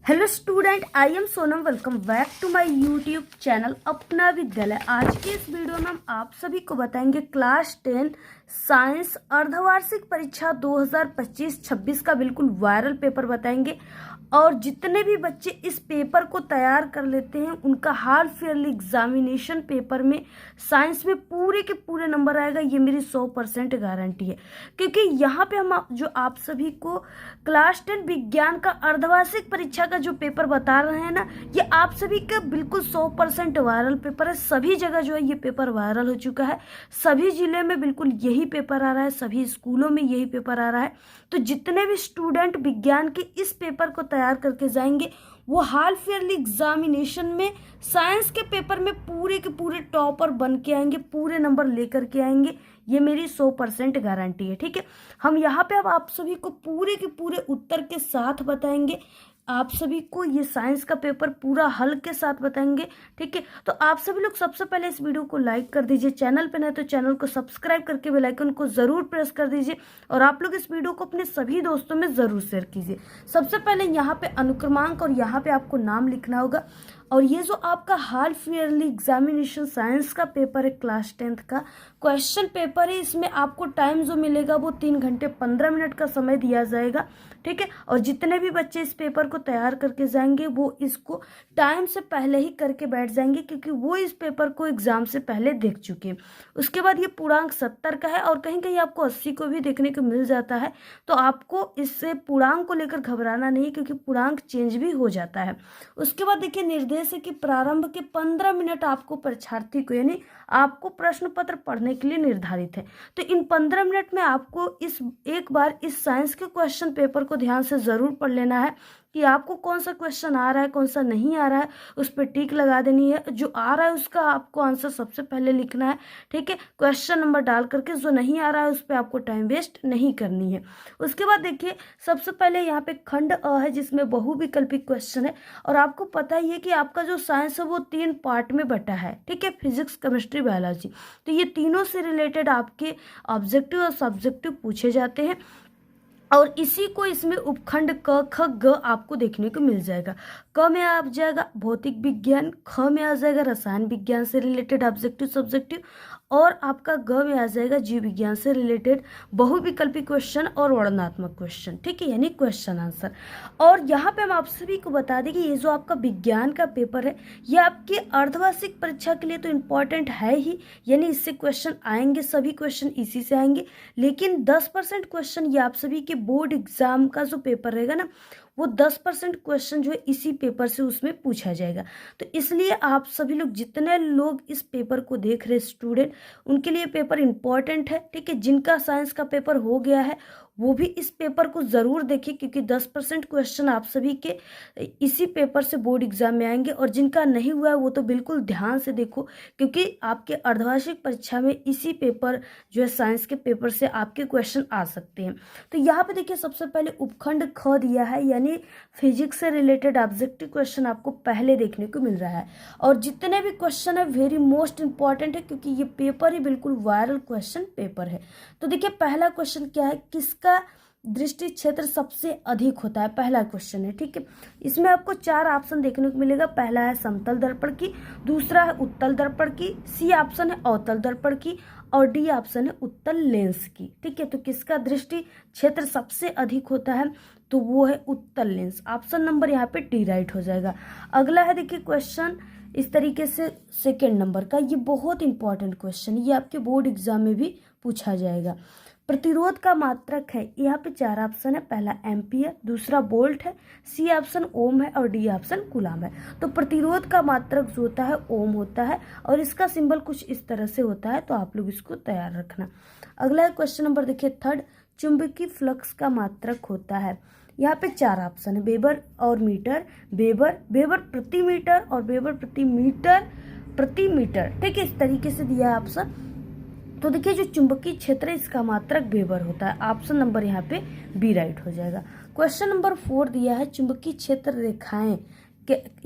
Hello student, I am Sonam. Welcome back to my YouTube channel अपना विद्यालय। आज के इस वीडियो में हम आप सभी को बताएंगे क्लास 10 साइंस अर्धवार्षिक परीक्षा 2025-26 का बिल्कुल वायरल पेपर बताएंगे। और जितने भी बच्चे इस पेपर को तैयार कर लेते हैं उनका हाफ ईयरली एग्जामिनेशन पेपर में साइंस में पूरे के पूरे नंबर आएगा, ये मेरी 100% गारंटी है। क्योंकि यहाँ पे हम जो आप सभी को क्लास 10 विज्ञान का अर्धवार्षिक परीक्षा का जो पेपर बता रहे हैं ना, ये आप सभी का बिल्कुल 100% वायरल पेपर है। सभी जगह जो है ये पेपर वायरल हो चुका है, सभी जिले में बिल्कुल यही पेपर आ रहा है, सभी स्कूलों में यही पेपर आ रहा है। तो जितने भी स्टूडेंट विज्ञान के इस पेपर को तैयार करके जाएंगे वो हाफ ईयरली एग्जामिनेशन में साइंस के पेपर में पूरे के पूरे टॉपर बन के आएंगे, पूरे नंबर लेकर के आएंगे, ये मेरी 100% गारंटी है। ठीक है, हम यहाँ पे अब आप सभी को पूरे के पूरे उत्तर के साथ बताएंगे, आप सभी को ये साइंस का पेपर पूरा हल के साथ बताएंगे। ठीक है, तो आप सभी लोग सबसे पहले इस वीडियो को लाइक कर दीजिए, चैनल पे नए तो चैनल को सब्सक्राइब करके बेल आइकन को जरूर प्रेस कर दीजिए और आप लोग इस वीडियो को अपने सभी दोस्तों में जरूर शेयर कीजिए। सबसे पहले यहाँ पे अनुक्रमांक और यहाँ पे आपको नाम लिखना होगा। और ये जो आपका हाफ ईयरली एग्जामिनेशन साइंस का पेपर है क्लास 10 का क्वेश्चन पेपर है, इसमें आपको टाइम जो मिलेगा वो 3 घंटे 15 मिनट का समय दिया जाएगा। ठीक है, और जितने भी बच्चे इस पेपर को तैयार करके जाएंगे वो इसको टाइम से पहले ही करके बैठ जाएंगे, क्योंकि वो इस पेपर को एग्जाम से पहले देख चुके हैं। उसके बाद ये पूर्णांक 70 का है और कहीं कहीं आपको 80 को भी देखने को मिल जाता है। तो आपको इससे पूर्णांक को लेकर घबराना नहीं, क्योंकि पूर्णांक चेंज भी हो जाता है। उसके बाद देखिए निर्देश है कि प्रारंभ के 15 मिनट आपको परीक्षार्थी को यानी आपको प्रश्न पत्र पढ़ने के लिए निर्धारित है। तो इन 15 मिनट में आपको एक बार इस साइंस के क्वेश्चन पेपर को ध्यान से जरूर पढ़ लेना है कि आपको कौन सा क्वेश्चन आ रहा है कौन सा नहीं आ रहा है, उस पर टिक लगा देनी है। जो आ रहा है उसका आपको आंसर सबसे पहले लिखना है। ठीक है, क्वेश्चन नंबर डाल करके, जो नहीं आ रहा है उस पर आपको टाइम वेस्ट नहीं करनी है। उसके बाद देखिए सबसे पहले यहाँ पे खंड अ है जिसमें बहुविकल्पिक क्वेश्चन है। और आपको पता ही है कि आपका जो साइंस है वो 3 पार्ट में बटा है। ठीक है, फिजिक्स, केमिस्ट्री, बायोलॉजी। तो ये तीनों से रिलेटेड आपके ऑब्जेक्टिव और सब्जेक्टिव पूछे जाते हैं और इसी को इसमें उपखंड क ख ग आपको देखने को मिल जाएगा। क में आ जाएगा भौतिक विज्ञान, ख में आ जाएगा रसायन विज्ञान से रिलेटेड ऑब्जेक्टिव सब्जेक्टिव, और आपका ग में आ जाएगा जीव विज्ञान से रिलेटेड बहुविकल्पी क्वेश्चन और वर्णनात्मक क्वेश्चन। ठीक है, यानी क्वेश्चन आंसर। और यहाँ पे हम आप सभी को बता दें कि ये जो आपका विज्ञान का पेपर है ये आपके अर्धवार्षिक परीक्षा के लिए तो इम्पोर्टेंट है ही, यानी इससे क्वेश्चन आएंगे, सभी क्वेश्चन इसी से आएंगे। लेकिन 10% क्वेश्चन ये आप सभी के बोर्ड एग्जाम का जो पेपर रहेगा ना, वो 10% क्वेश्चन जो है इसी पेपर से उसमें पूछा जाएगा। तो इसलिए आप सभी लोग जितने लोग इस पेपर को देख रहे स्टूडेंट, उनके लिए पेपर इंपॉर्टेंट है। ठीक है, जिनका साइंस का पेपर हो गया है वो भी इस पेपर को ज़रूर देखें, क्योंकि 10% क्वेश्चन आप सभी के इसी पेपर से बोर्ड एग्जाम में आएंगे। और जिनका नहीं हुआ है वो तो बिल्कुल ध्यान से देखो, क्योंकि आपके अर्धवार्षिक परीक्षा में इसी पेपर जो है साइंस के पेपर से आपके क्वेश्चन आ सकते हैं। तो यहाँ पे देखिए सबसे पहले उपखंड ख दिया है, यानी फिजिक्स से रिलेटेड ऑब्जेक्टिव क्वेश्चन आपको पहले देखने को मिल रहा है। और जितने भी क्वेश्चन है वेरी मोस्ट इंपॉर्टेंट है, क्योंकि ये पेपर ही बिल्कुल वायरल क्वेश्चन पेपर है। तो देखिए पहला क्वेश्चन क्या है, किसका दृष्टि क्षेत्र सबसे अधिक होता है, पहला क्वेश्चन है। ठीक है, इसमें आपको 4 ऑप्शन देखने को मिलेगा। पहला है समतल दर्पण की, दूसरा है उत्तल दर्पण की, सी ऑप्शन है अवतल दर्पण की, और डी ऑप्शन है उत्तल लेंस की। ठीक है, तो किसका दृष्टि क्षेत्र सबसे अधिक होता है, तो वो है उत्तल लेंस। ऑप्शन नंबर यहाँ पे डी राइट हो जाएगा। अगला है देखिए क्वेश्चन इस तरीके से, सेकेंड नंबर का, ये बहुत इंपॉर्टेंट क्वेश्चन, ये आपके बोर्ड एग्जाम में भी पूछा जाएगा। प्रतिरोध का मात्रक है, यहाँ पे 4 ऑप्शन है। पहला एम्पियर, दूसरा वोल्ट है, सी ऑप्शन ओम है, और डी ऑप्शन कूलम है। तो प्रतिरोध का मात्रक जो होता है ओम होता है, और इसका सिंबल कुछ इस तरह से होता है, तो आप लोग इसको तैयार रखना। अगला क्वेश्चन नंबर देखिए थर्ड, चुंबकीय फ्लक्स का मात्रक होता है। यहाँ पे 4 ऑप्शन है, वेबर और मीटर, वेबर प्रति मीटर और वेबर प्रति मीटर प्रति मीटर। ठीक है, इस तरीके से दिया है ऑप्शन। तो देखिए जो चुंबकीय क्षेत्र है इसका मात्रक वेबर होता है। ऑप्शन नंबर यहाँ पे बी राइट हो जाएगा। क्वेश्चन नंबर 4 दिया है चुंबकीय क्षेत्र रेखाएं,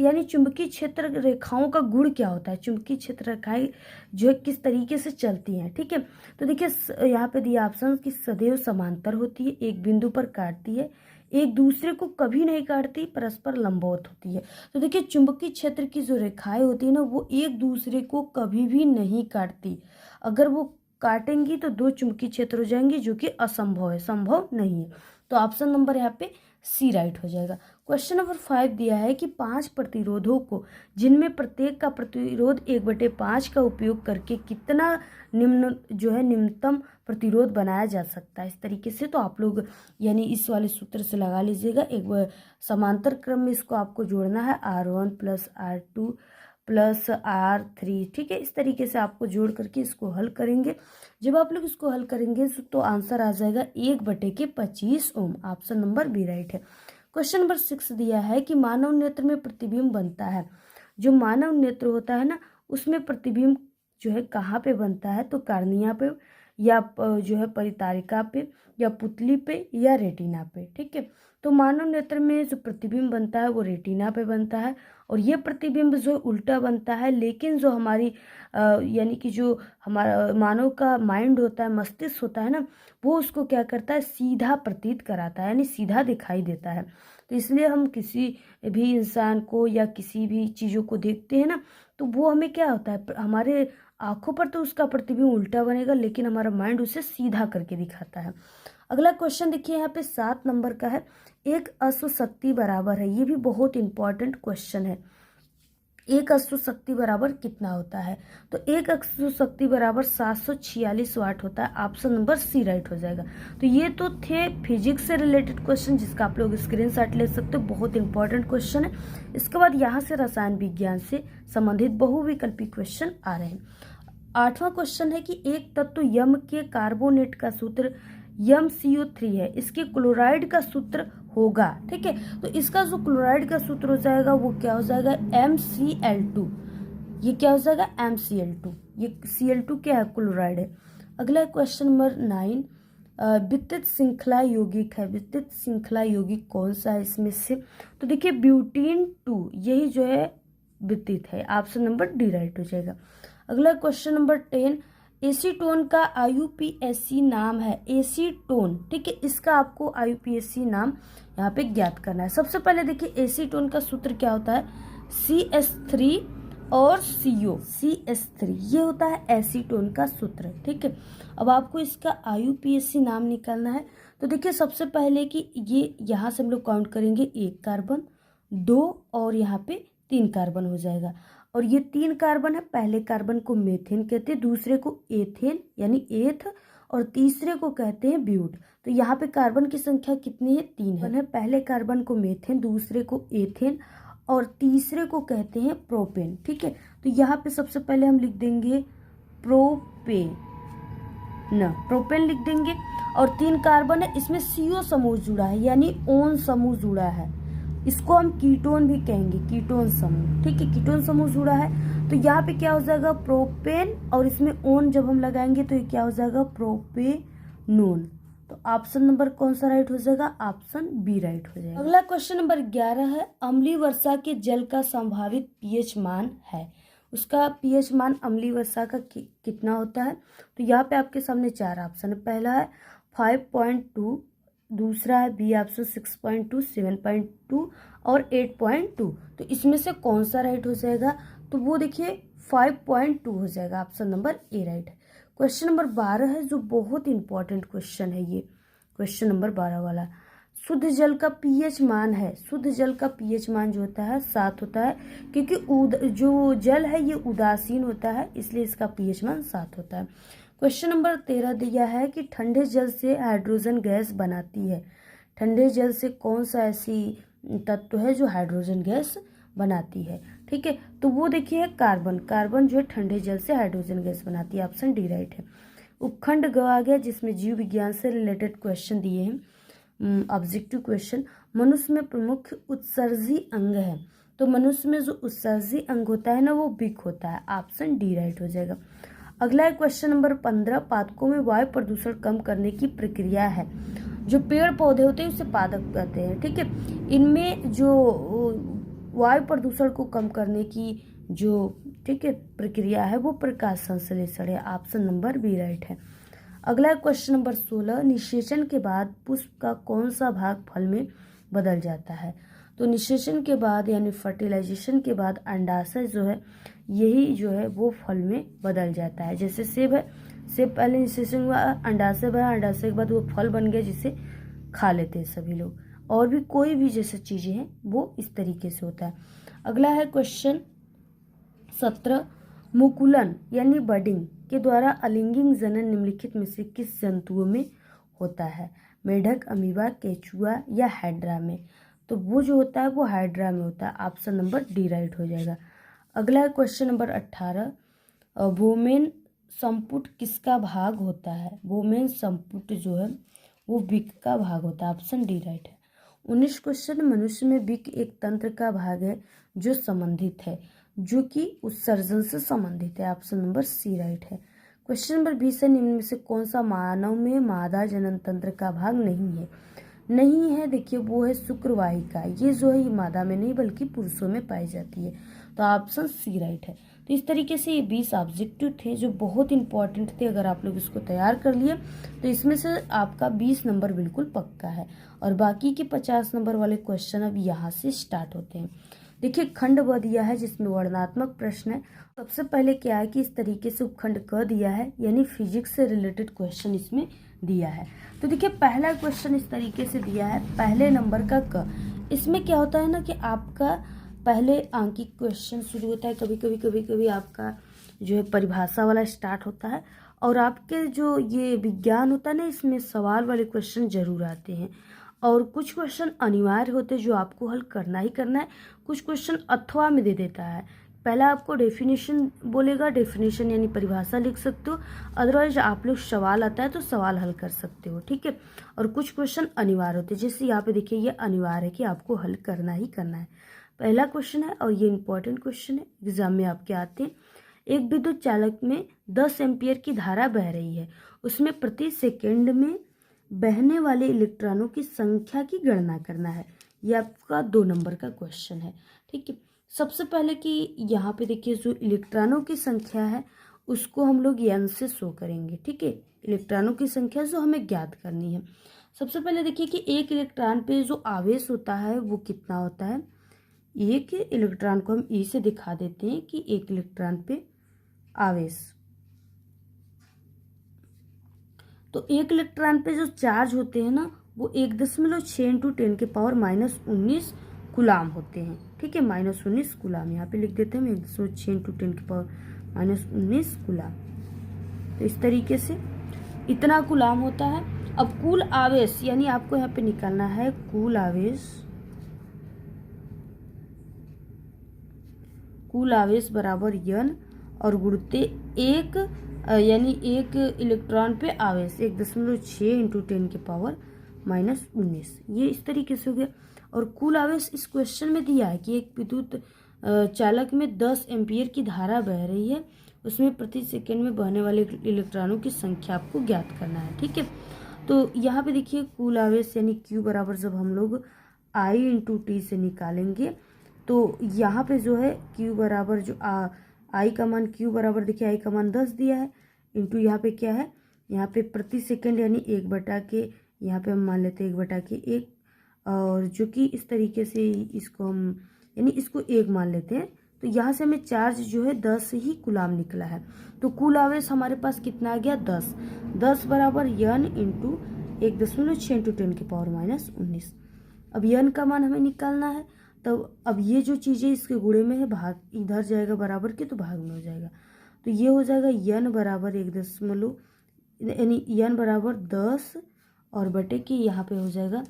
यानी चुंबकीय क्षेत्र रेखाओं का गुण क्या होता है, चुंबकीय क्षेत्र रेखाएं जो किस तरीके से चलती हैं। ठीक है, तो देखिए यहाँ पे दिया ऑप्शन कि सदैव समांतर होती है, एक बिंदु पर काटती है, एक दूसरे को कभी नहीं काटती, परस्पर लंबवत होती है। तो देखिए चुंबकीय क्षेत्र की जो रेखाएं होती है ना, वो एक दूसरे को कभी भी नहीं काटती। अगर वो काटेंगी तो दो चुंबकीय क्षेत्र हो जाएंगे, जो कि असंभव है, संभव नहीं है। तो ऑप्शन नंबर यहाँ पे सी राइट हो जाएगा। क्वेश्चन नंबर 5 दिया है कि 5 प्रतिरोधों को, जिनमें प्रत्येक का प्रतिरोध 1/5 का उपयोग करके कितना निम्नतम प्रतिरोध बनाया जा सकता है, इस तरीके से। तो आप लोग यानी इस वाले सूत्र से लगा लीजिएगा। एक समांतर क्रम में इसको आपको जोड़ना है, R1 + R2 + R3, ठीक है। इस तरीके से आपको जोड़ करके इसको हल करेंगे। जब आप लोग इसको हल करेंगे तो आंसर आ जाएगा 1/25 ओम। ऑप्शन नंबर बी राइट है। क्वेश्चन नंबर 6 दिया है कि मानव नेत्र में प्रतिबिंब बनता है। जो मानव नेत्र होता है ना, उसमें प्रतिबिंब जो है कहाँ पे बनता है, तो कार्निया पे, या जो है परितारिका पे, या पुतली पे, या रेटिना पे, ठीक है। तो मानव नेत्र में जो प्रतिबिंब बनता है वो रेटिना पे बनता है, और ये प्रतिबिंब जो उल्टा बनता है। लेकिन जो हमारी यानी कि जो हमारा मानव का माइंड होता है, मस्तिष्क होता है ना, वो उसको क्या करता है, सीधा प्रतीत कराता है, यानी सीधा दिखाई देता है। तो इसलिए हम किसी भी इंसान को या किसी भी चीज़ों को देखते हैं ना, तो वो हमें क्या होता है, हमारे आंखों पर तो उसका प्रतिबिंब उल्टा बनेगा, लेकिन हमारा माइंड उसे सीधा करके दिखाता है। अगला क्वेश्चन देखिए यहाँ पे 7 नंबर का है, एक अश्व शक्ति बराबर है। ये भी बहुत इंपॉर्टेंट क्वेश्चन है। एक अश्व शक्ति बराबर कितना होता है, तो एक अश्व शक्ति बराबर 746 वाट होता है। ऑप्शन नंबर सी राइट हो जाएगा। तो ये तो थे फिजिक्स से रिलेटेड क्वेश्चन, जिसका आप लोग स्क्रीनशॉट ले सकते हो, बहुत इंपॉर्टेंट क्वेश्चन है। इसके बाद यहाँ से रसायन विज्ञान से संबंधित बहुविकल्पी क्वेश्चन आ रहे हैं। 8वां क्वेश्चन है कि एक तत्व यम के कार्बोनेट का सूत्र MCO3 है, इसके क्लोराइड का सूत्र होगा, ठीक है। तो इसका जो क्लोराइड का सूत्र हो जाएगा वो क्या हो जाएगा, MCl2। ये क्या हो जाएगा, MCl2। ये Cl2 क्या है, क्लोराइड है। अगला क्वेश्चन नंबर 9, विद्युत श्रृंखला यौगिक है। विद्युत श्रृंखला यौगिक कौन सा है इसमें से, तो देखिए ब्यूटीन 2 यही जो है विद्युत है। ऑप्शन नंबर डी राइट हो जाएगा। अगला क्वेश्चन नंबर 10, एसीटोन का IUPAC नाम है। एसीटोन, ठीक है, इसका आपको IUPAC नाम यहाँ पे ज्ञात करना है। सबसे पहले देखिए एसीटोन का सूत्र क्या होता है, CH3 और CO। CH3 ये होता है एसीटोन का सूत्र, ठीक है। अब आपको इसका IUPAC नाम निकालना है। तो देखिए सबसे पहले कि ये यहाँ से हम लोग काउंट करेंगे, 1 कार्बन, 2 और यहाँ पे 3 कार्बन हो जाएगा। और ये 3 कार्बन है, पहले कार्बन को मेथेन कहते हैं, दूसरे को एथेन यानी एथ, और तीसरे को कहते हैं ब्यूट। तो यहाँ पे कार्बन की संख्या कितनी है, 3 है। पहले कार्बन को मेथेन, दूसरे को एथेन, और तीसरे को कहते हैं प्रोपेन, ठीक है। तो यहाँ पे सबसे पहले हम लिख देंगे प्रोपेन, प्रोपेन लिख देंगे। और 3 कार्बन है, इसमें CO समूह जुड़ा है, यानी ओन समूह जुड़ा है। इसको हम कीटोन भी कहेंगे, कीटोन समूह, ठीक है, कीटोन समूह जुड़ा है। तो यहाँ पे क्या हो जाएगा, प्रोपेन, और इसमें ओन जब हम लगाएंगे तो ये क्या हो जाएगा, प्रोपेनोन। तो ऑप्शन नंबर कौन सा राइट हो जाएगा, ऑप्शन बी राइट हो जाएगा। अगला क्वेश्चन नंबर 11 है, अम्लीय वर्षा के जल का संभावित pH मान है। उसका pH मान अम्लीय वर्षा का कितना होता है, तो यहाँ पे आपके सामने 4 ऑप्शन है। पहला है 5.2, दूसरा है बी ऑप्शन 6.2, 7.2 और 8.2। तो इसमें से कौन सा राइट हो जाएगा, तो वो देखिए 5.2 हो जाएगा। ऑप्शन नंबर ए राइट है। क्वेश्चन नंबर 12 है, जो बहुत इंपॉर्टेंट क्वेश्चन है ये क्वेश्चन नंबर 12 वाला। शुद्ध जल का pH मान है। शुद्ध जल का pH मान जो होता है 7 होता है, क्योंकि जो जल है ये उदासीन होता है, इसलिए इसका pH मान 7 होता है। क्वेश्चन नंबर 13 दिया है कि ठंडे जल से हाइड्रोजन गैस बनाती है। ठंडे जल से कौन सा ऐसी तत्व है जो हाइड्रोजन गैस बनाती है, ठीक है। तो वो देखिए कार्बन, कार्बन जो है ठंडे जल से हाइड्रोजन गैस बनाती है। ऑप्शन डी राइट है। उपखंड ग आ गया, जिसमें जीव विज्ञान से रिलेटेड क्वेश्चन दिए हैं, ऑब्जेक्टिव क्वेश्चन। मनुष्य में प्रमुख उत्सर्जी अंग है, तो मनुष्य में जो उत्सर्जी अंग होता है ना, वो बिक होता है। ऑप्शन डी राइट हो जाएगा। अगला है क्वेश्चन नंबर 15, पादपों में वायु प्रदूषण कम करने की प्रक्रिया है। जो पेड़ पौधे होते हैं उसे पादप कहते हैं, ठीक है। इनमें जो वायु प्रदूषण को कम करने की जो, ठीक है, प्रक्रिया है वो प्रकाश संश्लेषण है। ऑप्शन नंबर बी राइट है। अगला है क्वेश्चन नंबर 16, निषेचन के बाद पुष्प का कौन सा भाग फल में बदल जाता है। तो निषेचन के बाद यानी फर्टिलाइजेशन के बाद अंडाशय जो है यही जो है वो फल में बदल जाता है। जैसे सेब है, सेब पहले निषेचन हुआ, अंडाशय बना, अंडाशय के बाद वो फल बन गया जिसे खा लेते हैं सभी लोग। और भी कोई भी जैसे चीज़ें हैं वो इस तरीके से होता है। अगला है क्वेश्चन 17, मुकुलन यानी बडिंग के द्वारा अलिंगिक जनन निम्नलिखित में से किस जंतुओं में होता है। मेढक, अमीबा, केचुआ या हाइड्रा में। तो वो जो होता है वो हाइड्रा में होता है। ऑप्शन नंबर डी राइट हो जाएगा। अगला है क्वेश्चन नंबर 18, वोमेन संपुट किसका भाग होता है। वोमेन संपुट जो है वो विक का भाग होता है। ऑप्शन डी राइट है। 19 क्वेश्चन, मनुष्य में विक एक तंत्र का भाग है जो संबंधित है, जो कि उत्सर्जन से संबंधित है। ऑप्शन नंबर सी राइट है। क्वेश्चन नंबर 20 है, निम्न में से कौन सा मानव में मादा जनन तंत्र का भाग नहीं है। देखिए वो है शुक्रवाहिका। ये जो है ये मादा में नहीं बल्कि पुरुषों में पाई जाती है। तो ऑप्शन सी राइट है। तो इस तरीके से ये 20 ऑब्जेक्टिव थे जो बहुत इंपॉर्टेंट थे। अगर आप लोग इसको तैयार कर लिए तो इसमें से आपका 20 नंबर बिल्कुल पक्का है और बाकी के 50 नंबर वाले क्वेश्चन अब यहाँ से स्टार्ट होते हैं। देखिए खंड ब दिया है जिसमें वर्णनात्मक प्रश्न है। सबसे पहले क्या है कि इस तरीके से उपखंड क दिया है यानी फिजिक्स से रिलेटेड क्वेश्चन इसमें दिया है। तो देखिए पहला क्वेश्चन इस तरीके से दिया है, पहले नंबर का क। इसमें क्या होता है ना कि आपका पहले आंकिक क्वेश्चन शुरू होता है, कभी आपका जो है परिभाषा वाला स्टार्ट होता है और आपके जो ये विज्ञान होता है ना इसमें सवाल वाले क्वेश्चन जरूर आते हैं और कुछ क्वेश्चन अनिवार्य होते हैं जो आपको हल करना ही करना है। कुछ क्वेश्चन अथवा में दे देता है, पहला आपको डेफिनेशन बोलेगा, डेफिनेशन यानी परिभाषा लिख सकते हो, अदरवाइज आप लोग सवाल आता है तो सवाल हल कर सकते हो, ठीक है। और कुछ क्वेश्चन अनिवार्य होते हैं, जैसे यहाँ पे देखिए ये अनिवार्य है कि आपको हल करना ही करना है। पहला क्वेश्चन है और ये इंपॉर्टेंट क्वेश्चन है, एग्जाम में आपके आते हैं। एक विद्युत चालक में 10 एम्पियर की धारा बह रही है, उसमें प्रति सेकेंड में बहने वाले इलेक्ट्रॉनों की संख्या की गणना करना है। ये आपका 2 नंबर का क्वेश्चन है, ठीक है। सबसे पहले कि यहाँ पे देखिए जो इलेक्ट्रॉनों की संख्या है उसको हम लोग n से शो करेंगे, ठीक है। इलेक्ट्रॉनों की संख्या जो हमें ज्ञात करनी है। सबसे पहले देखिए कि एक इलेक्ट्रॉन पे जो आवेश होता है वो कितना होता है। एक इलेक्ट्रॉन को हम ई से दिखा देते हैं कि एक इलेक्ट्रॉन पे आवेश, तो एक इलेक्ट्रॉन पे जो चार्ज होते हैं ना वो 1.6 इंटू 10 के पावर -19 गुलाम होते हैं, ठीक है। -19 गुलाम यहाँ पे लिख देते हैं हम, 1.6 इंटू 10 के पावर -19 गुलाम। तो इस तरीके से इतना गुलाम होता है। अब कुल आवेश यानी आपको यहाँ पे निकालना है कुल आवेश बराबर n और गुणते एक यानी एक इलेक्ट्रॉन पे आवेश 1.6 इंटू 10 के पावर -19, ये इस तरीके से हो गया। और कुल आवेश इस क्वेश्चन में दिया है कि एक विद्युत चालक में 10 एम्पियर की धारा बह रही है, उसमें प्रति सेकंड में बहने वाले इलेक्ट्रॉनों की संख्या आपको ज्ञात करना है, ठीक है। तो यहाँ पे देखिए कुल आवेश यानी Q बराबर जब हम लोग I इंटू टी से निकालेंगे तो यहाँ पे जो है Q बराबर जो I का मान Q बराबर देखिए I का मान 10 दिया है इंटू यहाँ पे क्या है, यहाँ पे प्रति सेकंड यानी 1/के, यहाँ पे हम मान लेते हैं 1/1 और जो कि इस तरीके से इसको हम यानी इसको 1 मान लेते हैं। तो यहाँ से हमें चार्ज जो है 10 ही गुलाम निकला है। तो कुल आवेश हमारे पास कितना आ गया 10 बराबर n इंटू 1.6 इंटू 10 के पावर -19। अब n का मान हमें निकालना है, तब अब ये जो चीज़ें इसके गुणे में है भाग इधर जाएगा बराबर के तो भाग में हो जाएगा। तो ये हो जाएगा n बराबर 1 यानी n बराबर 10 और बटे के यहाँ पे हो जाएगा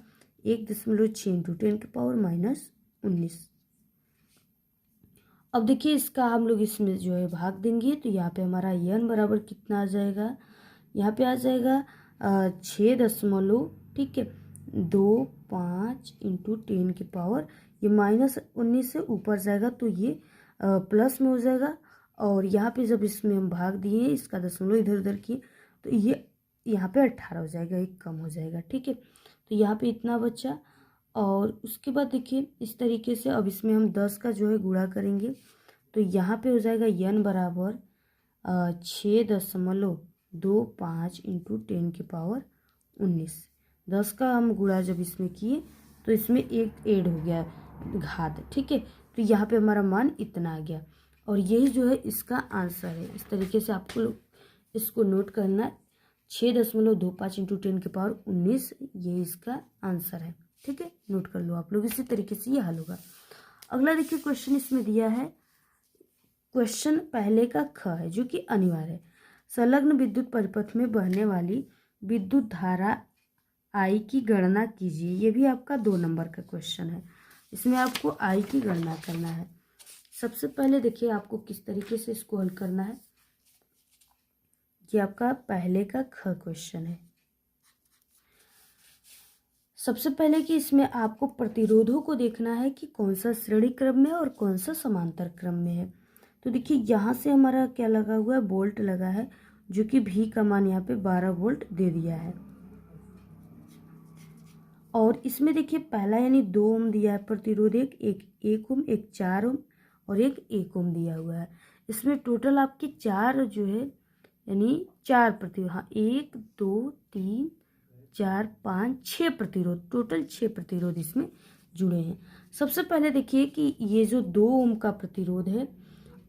1.6 इंटू 10 के पावर -19। अब देखिए इसका हम लोग इसमें जो है भाग देंगे तो यहाँ पे हमारा n बराबर कितना आ जाएगा, यहाँ पे आ जाएगा 6 ठीक है 25 इंटू 10 के पावर, ये -19 से ऊपर जाएगा तो ये प्लस में हो जाएगा और यहाँ पे जब इसमें हम भाग दिए इसका दशमलव इधर उधर किए तो ये यहाँ पे 18 हो जाएगा, एक कम हो जाएगा, ठीक है। तो यहाँ पे इतना बचा और उसके बाद देखिए इस तरीके से अब इसमें हम 10 का जो है गुणा करेंगे तो यहाँ पे हो जाएगा n बराबर 6.2 5 इंटू 10⁻19। 10 का हम गुणा जब इसमें किए तो इसमें एक ऐड हो गया घात, ठीक है। तो यहाँ पे हमारा मान इतना आ गया और यही जो है इसका आंसर है। इस तरीके से आपको इसको नोट करना, 6.25 इंटू 10⁻19 ये इसका आंसर है, ठीक है। नोट कर लो आप लोग, इसी तरीके से ये हल होगा। अगला देखिए क्वेश्चन इसमें दिया है, क्वेश्चन पहले का ख है जो कि अनिवार्य है। संलग्न विद्युत परिपथ में बहने वाली विद्युत धारा आई की गणना कीजिए। ये भी आपका 2 नंबर का क्वेश्चन है। इसमें आपको आई की गणना करना है। सबसे पहले देखिए आपको किस तरीके से इसको हल करना है। ये आपका पहले का ख क्वेश्चन है। सबसे पहले कि इसमें आपको प्रतिरोधों को देखना है कि कौन सा श्रेणी क्रम में और कौन सा समांतर क्रम में है। तो देखिए यहाँ से हमारा क्या लगा हुआ है, वोल्ट लगा है, जो कि भी का मान यहाँ पे 12 वोल्ट दे दिया है। और इसमें देखिए पहला यानी 2 ओम दिया है प्रतिरोध, एक ओम, एक 4 ओम और एक 1 ओम दिया हुआ है। इसमें टोटल आपके 4 जो है यानी 4 प्रतिरोध, हाँ 1 2 3 4 5 6 प्रतिरोध, टोटल 6 प्रतिरोध इसमें जुड़े हैं। सबसे पहले देखिए कि ये जो 2 ओम का प्रतिरोध है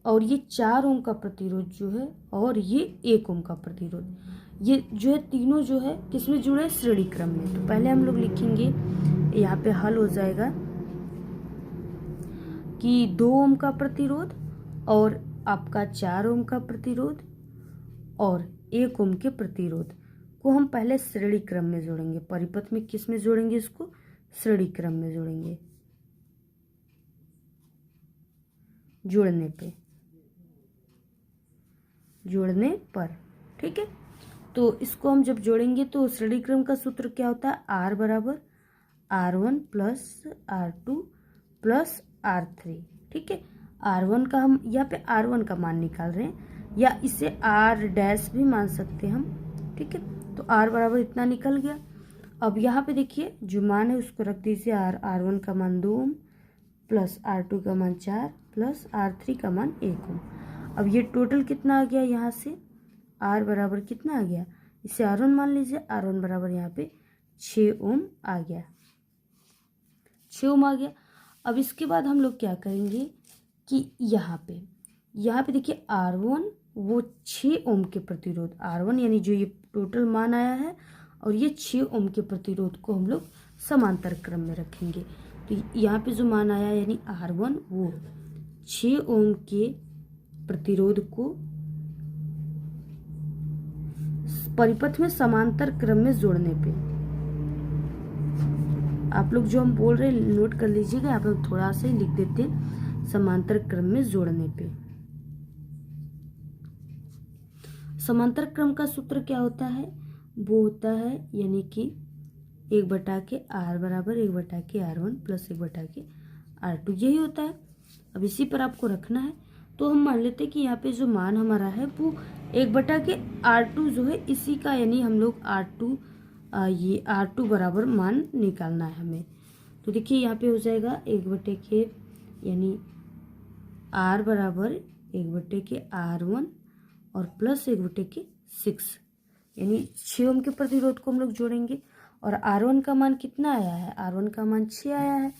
और ये 4 ओम का प्रतिरोध जो है और ये 1 ओम का प्रतिरोध, ये जो है तीनों जो है किसमें जुड़े हैं, श्रेणी क्रम में। तो पहले हम लोग लिखेंगे, यहाँ पे हल हो जाएगा कि 2 ओम का प्रतिरोध और आपका 4 ओम का प्रतिरोध और 1 ओम के प्रतिरोध को हम पहले श्रेणी क्रम में जोड़ेंगे। परिपथ में किस में जोड़ेंगे, इसको श्रेणी क्रम में जोड़ेंगे, जोड़ने पर, ठीक है। तो इसको हम जब जोड़ेंगे तो श्रेणी क्रम का सूत्र क्या होता है, R बराबर R1 plus R2 plus R3, ठीक है। R1 का हम यहाँ पे R1 का मान निकाल रहे हैं, या इसे R डैश भी मान सकते हैं हम, ठीक है। तो R बराबर इतना निकल गया। अब यहाँ पे देखिए जो मान है उसको रख दीजिए, R1 का मान 2 ओम प्लस R2 का मान 4 प्लस R3 का मान 1 ओम। अब ये टोटल कितना आ गया, यहाँ से R बराबर कितना आ गया, इसे R1 मान लीजिए, R1 बराबर यहाँ पे 6 ओम आ गया, 6 ओम आ गया। अब इसके बाद हम लोग क्या करेंगे कि यहाँ पे देखिए R1 वो 6 ओम के प्रतिरोध, R1 यानी जो ये टोटल मान आया है और ये 6 ओम के प्रतिरोध को हम लोग समांतर क्रम में रखेंगे। तो यहाँ पे जो मान आया यानी R1 वो 6 ओम के प्रतिरोध को परिपथ में समांतर क्रम में जोड़ने पे, आप लोग जो हम बोल रहे हैं नोट कर लीजिएगा, यहाँ पे थोड़ा सा ही लिख देते हैं, समांतर क्रम में जोड़ने पे। समांतर क्रम का सूत्र क्या होता है, वो होता है यानी कि 1/के R बराबर 1/के R1 प्लस 1/के R2, यही होता है। अब इसी पर आपको रखना है। तो हम मान लेते हैं कि यहाँ पे जो मान हमारा है वो 1/के R2 जो है इसी का, यानी हम लोग ये R2 बराबर मान निकालना है हमें। तो देखिए यहाँ पे हो जाएगा 1/के यानी R बराबर 1/के R1 और प्लस 1/के 6, यानी 6 ओम के प्रतिरोध को हम लोग जोड़ेंगे। और R1 का मान कितना आया है, R1 का मान 6 आया है।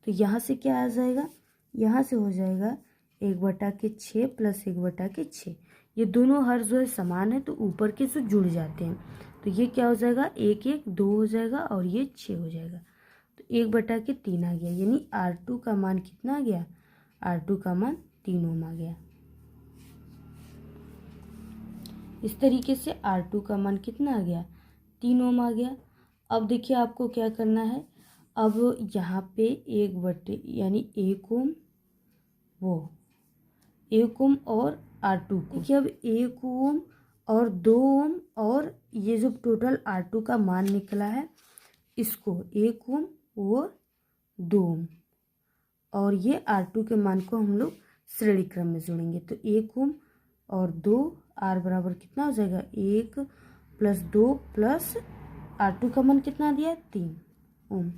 तो यहाँ से क्या आ जाएगा, यहाँ से हो जाएगा 1/के 6 प्लस 1/के 6, ये दोनों हर जो है समान है तो ऊपर के से जुड़ जाते हैं। तो ये क्या हो जाएगा, 1 1 2 हो जाएगा और ये 6 हो जाएगा। तो 1/के 3 आ गया, यानी R2 का मान कितना आ गया, R2 का मान 3 ओम आ गया। इस तरीके से R2 का मान कितना आ गया, 3 ओम आ गया। अब देखिए आपको क्या करना है, अब यहाँ पे 1 यानी 1 ओम, वो 1 ओम और R2 को, देखिए अब 1 ओम और 2 ओम और ये जो टोटल R2 का मान निकला है इसको 1 ओम और 2 ओम और ये R2 के मान को हम लोग श्रेणी क्रम में जोड़ेंगे। तो 1 ओम और 2, R बराबर कितना हो जाएगा, 1 प्लस 2 प्लस R2 का मान कितना दिया है, 3 ओम।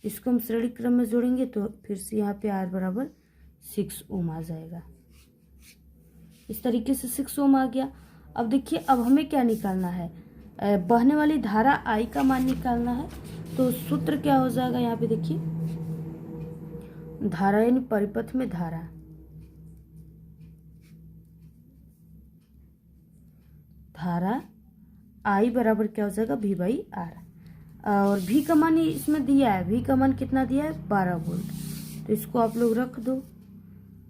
इसको हम श्रेणी क्रम में जोड़ेंगे तो फिर से यहाँ पे R बराबर 6 ओम आ जाएगा। इस तरीके से 6 ओम आ गया। अब देखिए, अब हमें क्या निकालना है, बहने वाली धारा I का मान निकालना है। तो सूत्र क्या हो जाएगा, यहाँ पे देखिए, धारा यानी परिपथ में धारा, धारा I बराबर क्या हो जाएगा, V/R। और V का मान इसमें दिया है, V का मान कितना दिया है, 12 वोल्ट। तो इसको आप लोग रख दो,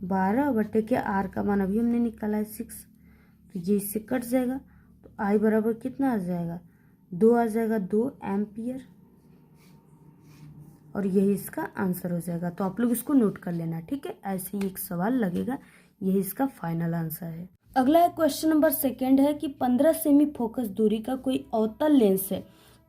12 बटे के R का मान अभी हमने निकाला है 6, तो ये इससे कट जाएगा। तो I बराबर कितना आ जाएगा, 2 आ जाएगा, 2 एम्पियर। और यही इसका आंसर हो जाएगा। तो आप लोग इसको नोट कर लेना, ठीक है। ऐसे ही एक सवाल लगेगा, यही इसका फाइनल आंसर है। अगला है क्वेश्चन नंबर 2 है कि 15 सेमी फोकस दूरी का कोई अवतल लेंस है,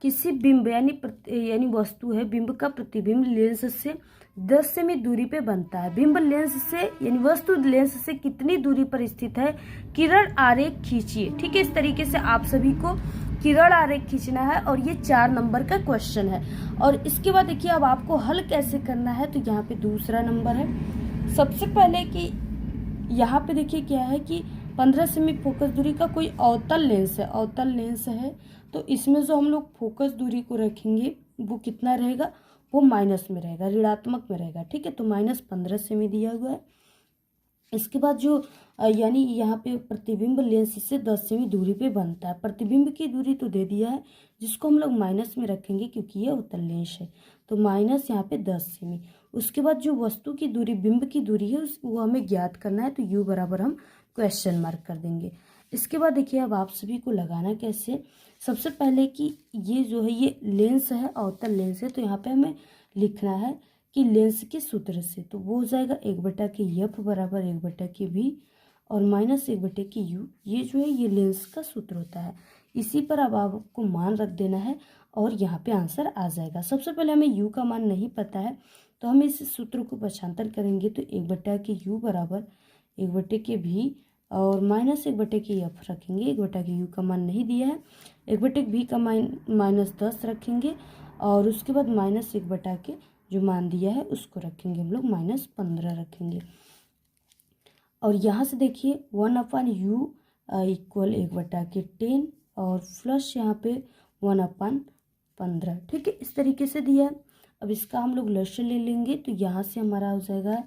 किसी बिंब यानी वस्तु है, बिंब का प्रतिबिंब लेंस से 10 सेमी दूरी पे बनता है। बिंब लेंस से यानी वस्तु लेंस से कितनी दूरी पर स्थित है, किरण आरेख खींचिए। ठीक है, इस तरीके से आप सभी को किरण आरेख खींचना है और ये 4 नंबर का क्वेश्चन है। और इसके बाद देखिए अब आपको हल कैसे करना है, तो यहाँ पे दूसरा नंबर है। सबसे पहले कि यहाँ पे देखिए क्या है कि 15 सेमी फोकस दूरी का कोई अवतल लेंस है, अवतल लेंस है, तो इसमें जो हम लोग फोकस दूरी को रखेंगे वो कितना रहेगा, वो माइनस में रहेगा, ऋणात्मक में रहेगा। ठीक है, तो -15 सेमी दिया हुआ है। इसके बाद जो यानी यहाँ पे प्रतिबिंब लेंस से 10 सेमी दूरी पे बनता है। प्रतिबिंब की दूरी तो दे दिया है, जिसको हम लोग माइनस में रखेंगे क्योंकि ये अवतल लेंस है, तो माइनस यहाँ पे 10 सेमी। उसके बाद जो वस्तु की दूरी, बिंब की दूरी है वो हमें ज्ञात करना है, तो यू बराबर हम क्वेश्चन मार्क कर देंगे। इसके बाद देखिए अब आप सभी को लगाना कैसे। सबसे पहले कि ये जो है ये लेंस है, अवतल लेंस है, तो यहाँ पे हमें लिखना है कि लेंस के सूत्र से, तो वो हो जाएगा 1/F बराबर 1/V और -1/U। ये जो है ये लेंस का सूत्र होता है। इसी पर अब आपको मान रख देना है और यहाँ पे आंसर आ जाएगा। सबसे पहले हमें U का मान नहीं पता है, तो हम इस सूत्र को पक्षांतर करेंगे, तो 1/U बराबर 1/V और -1/F रखेंगे। 1/U का मान नहीं दिया है, 1/V का -10 रखेंगे और उसके बाद -1 जो मान दिया है उसको रखेंगे हम लोग, -15 रखेंगे। और यहाँ से देखिए 1/U इक्वल 1/10 और प्लस यहाँ पे 1/15। ठीक है, इस तरीके से दिया है। अब इसका हम लोग लक्ष्य ले लेंगे, तो यहाँ से हमारा हो जाएगा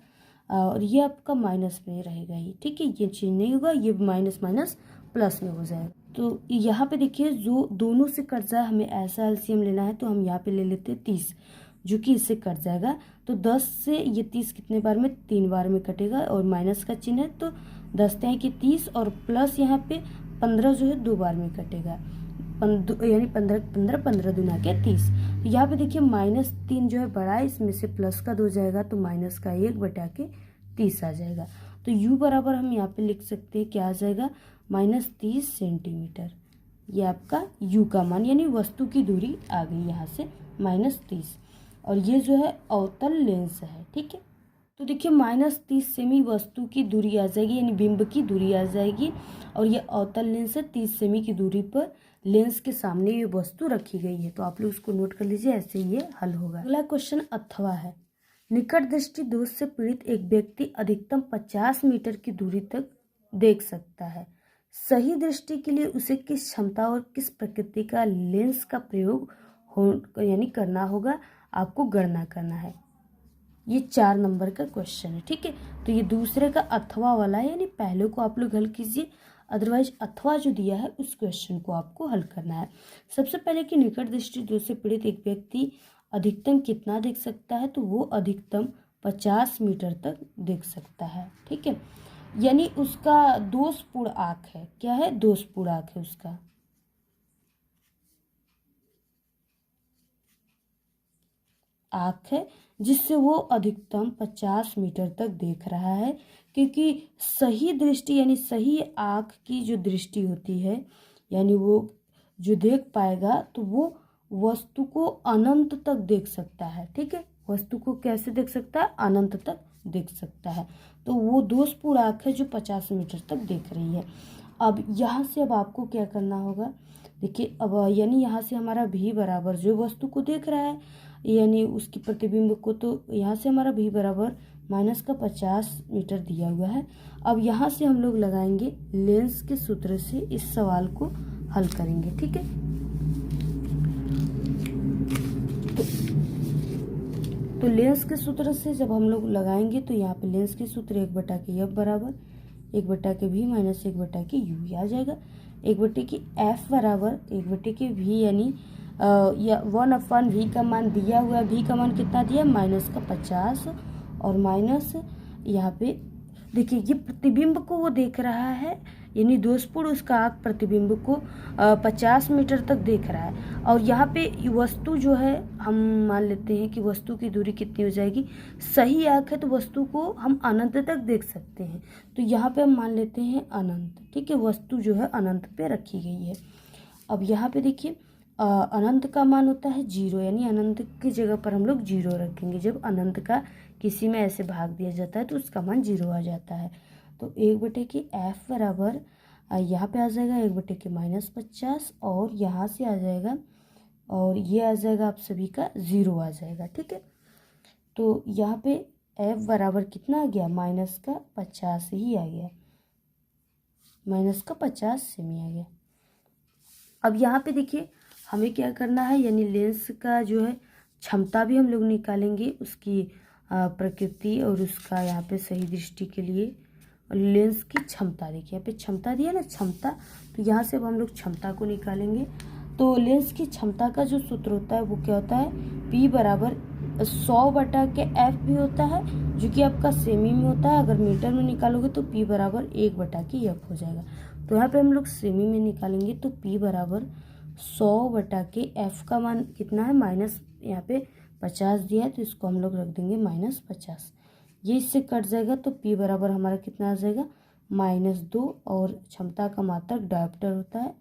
और ये आपका माइनस में रहेगा ही। ठीक है, ये चेंज नहीं होगा, ये माइनस माइनस प्लस में हो जाएगा। तो यहाँ पे देखिए जो दोनों से कट जाए, हमें ऐसा एलसीएम लेना है, तो हम यहाँ पे ले लेते हैं 30, जो कि इससे कट जाएगा। तो 10 से ये 30 कितने बार में, 3 बार में कटेगा और माइनस का चिन्ह है, तो 10 हैं कि 30 और प्लस यहाँ पे 15 जो है 2 बार में कटेगा, यानी 15 दूना के 30। तो यहाँ पे देखिए -3 जो है बड़ा है, इसमें से प्लस का 2 जाएगा, तो माइनस का 1/30 आ जाएगा। तो U बराबर हम यहाँ पे लिख सकते हैं, क्या आ जाएगा, -30 सेंटीमीटर। ये आपका U का मान यानी वस्तु की दूरी आ गई यहाँ से -30, और ये जो है अवतल लेंस है। ठीक है, तो देखिए -30 सेमी वस्तु की दूरी आ जाएगी, यानी बिंब की दूरी आ जाएगी, और ये अवतल लेंस है, 30 सेमी की दूरी पर लेंस के सामने ये वस्तु रखी गई है। तो आप लोग इसको नोट कर लीजिए, ऐसे ये हल होगा। अगला क्वेश्चन अथवा है। निकट दृष्टि दोष से पीड़ित एक व्यक्ति अधिकतम 50 मीटर की दूरी तक देख सकता है। सही दृष्टि के लिए उसे किस क्षमता और किस प्रकृति का लेंस का प्रयोग यानी करना होगा, आपको गणना करना है। ये 4 नंबर का क्वेश्चन है। ठीक है, तो ये दूसरे का अथवा वाला है, यानी पहले को आप लोग हल कीजिए, अदरवाइज अथवा जो दिया है उस क्वेश्चन को आपको हल करना है। सबसे पहले कि निकट दृष्टि दोष से पीड़ित एक व्यक्ति अधिकतम कितना देख सकता है, तो वो अधिकतम 50 मीटर तक देख सकता है। ठीक है, यानी उसका दोषपूर्ण आँख है, क्या है, दोषपूर्ण आँख है उसका। आँख है जिससे वो अधिकतम 50 मीटर तक देख रहा है, क्योंकि सही दृष्टि यानी सही आँख की जो दृष्टि होती है, यानी वो जो देख पाएगा तो वो वस्तु को अनंत तक देख सकता है। ठीक है, वस्तु को कैसे देख सकता है, अनंत तक देख सकता है। तो वो दोषपूर्ण आँख है जो 50 मीटर तक देख रही है। अब यहाँ से अब आपको क्या करना होगा, देखिए अब यानी यहाँ से हमारा भी बराबर जो वस्तु को देख रहा है, यानी उसकी प्रतिबिंब को, तो यहाँ से हमारा भी बराबर माइनस का 50 मीटर दिया हुआ है। अब यहाँ से हम लोग लगाएंगे लेंस के सूत्र से इस सवाल को हल करेंगे, ठीक है। तो लेंस के सूत्र से जब हम लोग लगाएंगे तो यहाँ पे लेंस के सूत्र 1/F बराबर 1/V माइनस 1/U ये आ जाएगा। 1/F बराबर 1/V यानी या 1/V का मान दिया हुआ है। V का मान कितना दिया, माइनस का 50 और माइनस यहाँ पे देखिए ये प्रतिबिंब को वो देख रहा है, यानी दोषपूर्ण उसका आँख प्रतिबिंब को 50 मीटर तक देख रहा है। और यहाँ पे वस्तु जो है हम मान लेते हैं कि वस्तु की दूरी कितनी हो जाएगी, सही आँख है तो वस्तु को हम अनंत तक देख सकते हैं, तो यहाँ पे हम मान लेते हैं अनंत, ठीक है। वस्तु जो है अनंत पे रखी गई है। अब यहाँ पे देखिए अनंत का मान होता है 0, यानी अनंत की जगह पर हम लोग 0 रखेंगे। जब अनंत का किसी में ऐसे भाग दिया जाता है तो उसका मान 0 आ जाता है। तो 1/F बराबर यहाँ पे आ जाएगा 1/के माइनस 50 और यहाँ से आ जाएगा और ये आ जाएगा आप सभी का 0 आ जाएगा, ठीक है। तो यहाँ पे F बराबर कितना आ गया, माइनस का 50 ही आ गया, माइनस का 50 सेमी आ गया। अब यहाँ पे देखिए हमें क्या करना है, यानी लेंस का जो है क्षमता भी हम लोग निकालेंगे, उसकी प्रकृति और उसका यहाँ पे सही दृष्टि के लिए लेंस की क्षमता। देखिए यहाँ पे क्षमता दिया ना, क्षमता, तो यहाँ से अब हम लोग क्षमता को निकालेंगे। तो लेंस की क्षमता का जो सूत्र होता है वो क्या होता है, P बराबर 100/F भी होता है जो कि आपका सेमी में होता है। अगर मीटर में निकालोगे तो P बराबर 1/F हो जाएगा। तो यहाँ पे हम लोग सेमी में निकालेंगे तो P बराबर 100/F का मान कितना है, माइनस यहाँ पे 50 दिया है तो इसको हम लोग रख देंगे -50। ये इससे कट जाएगा तो P बराबर हमारा कितना आ जाएगा, -2 और क्षमता का मात्रक डायोप्टर होता है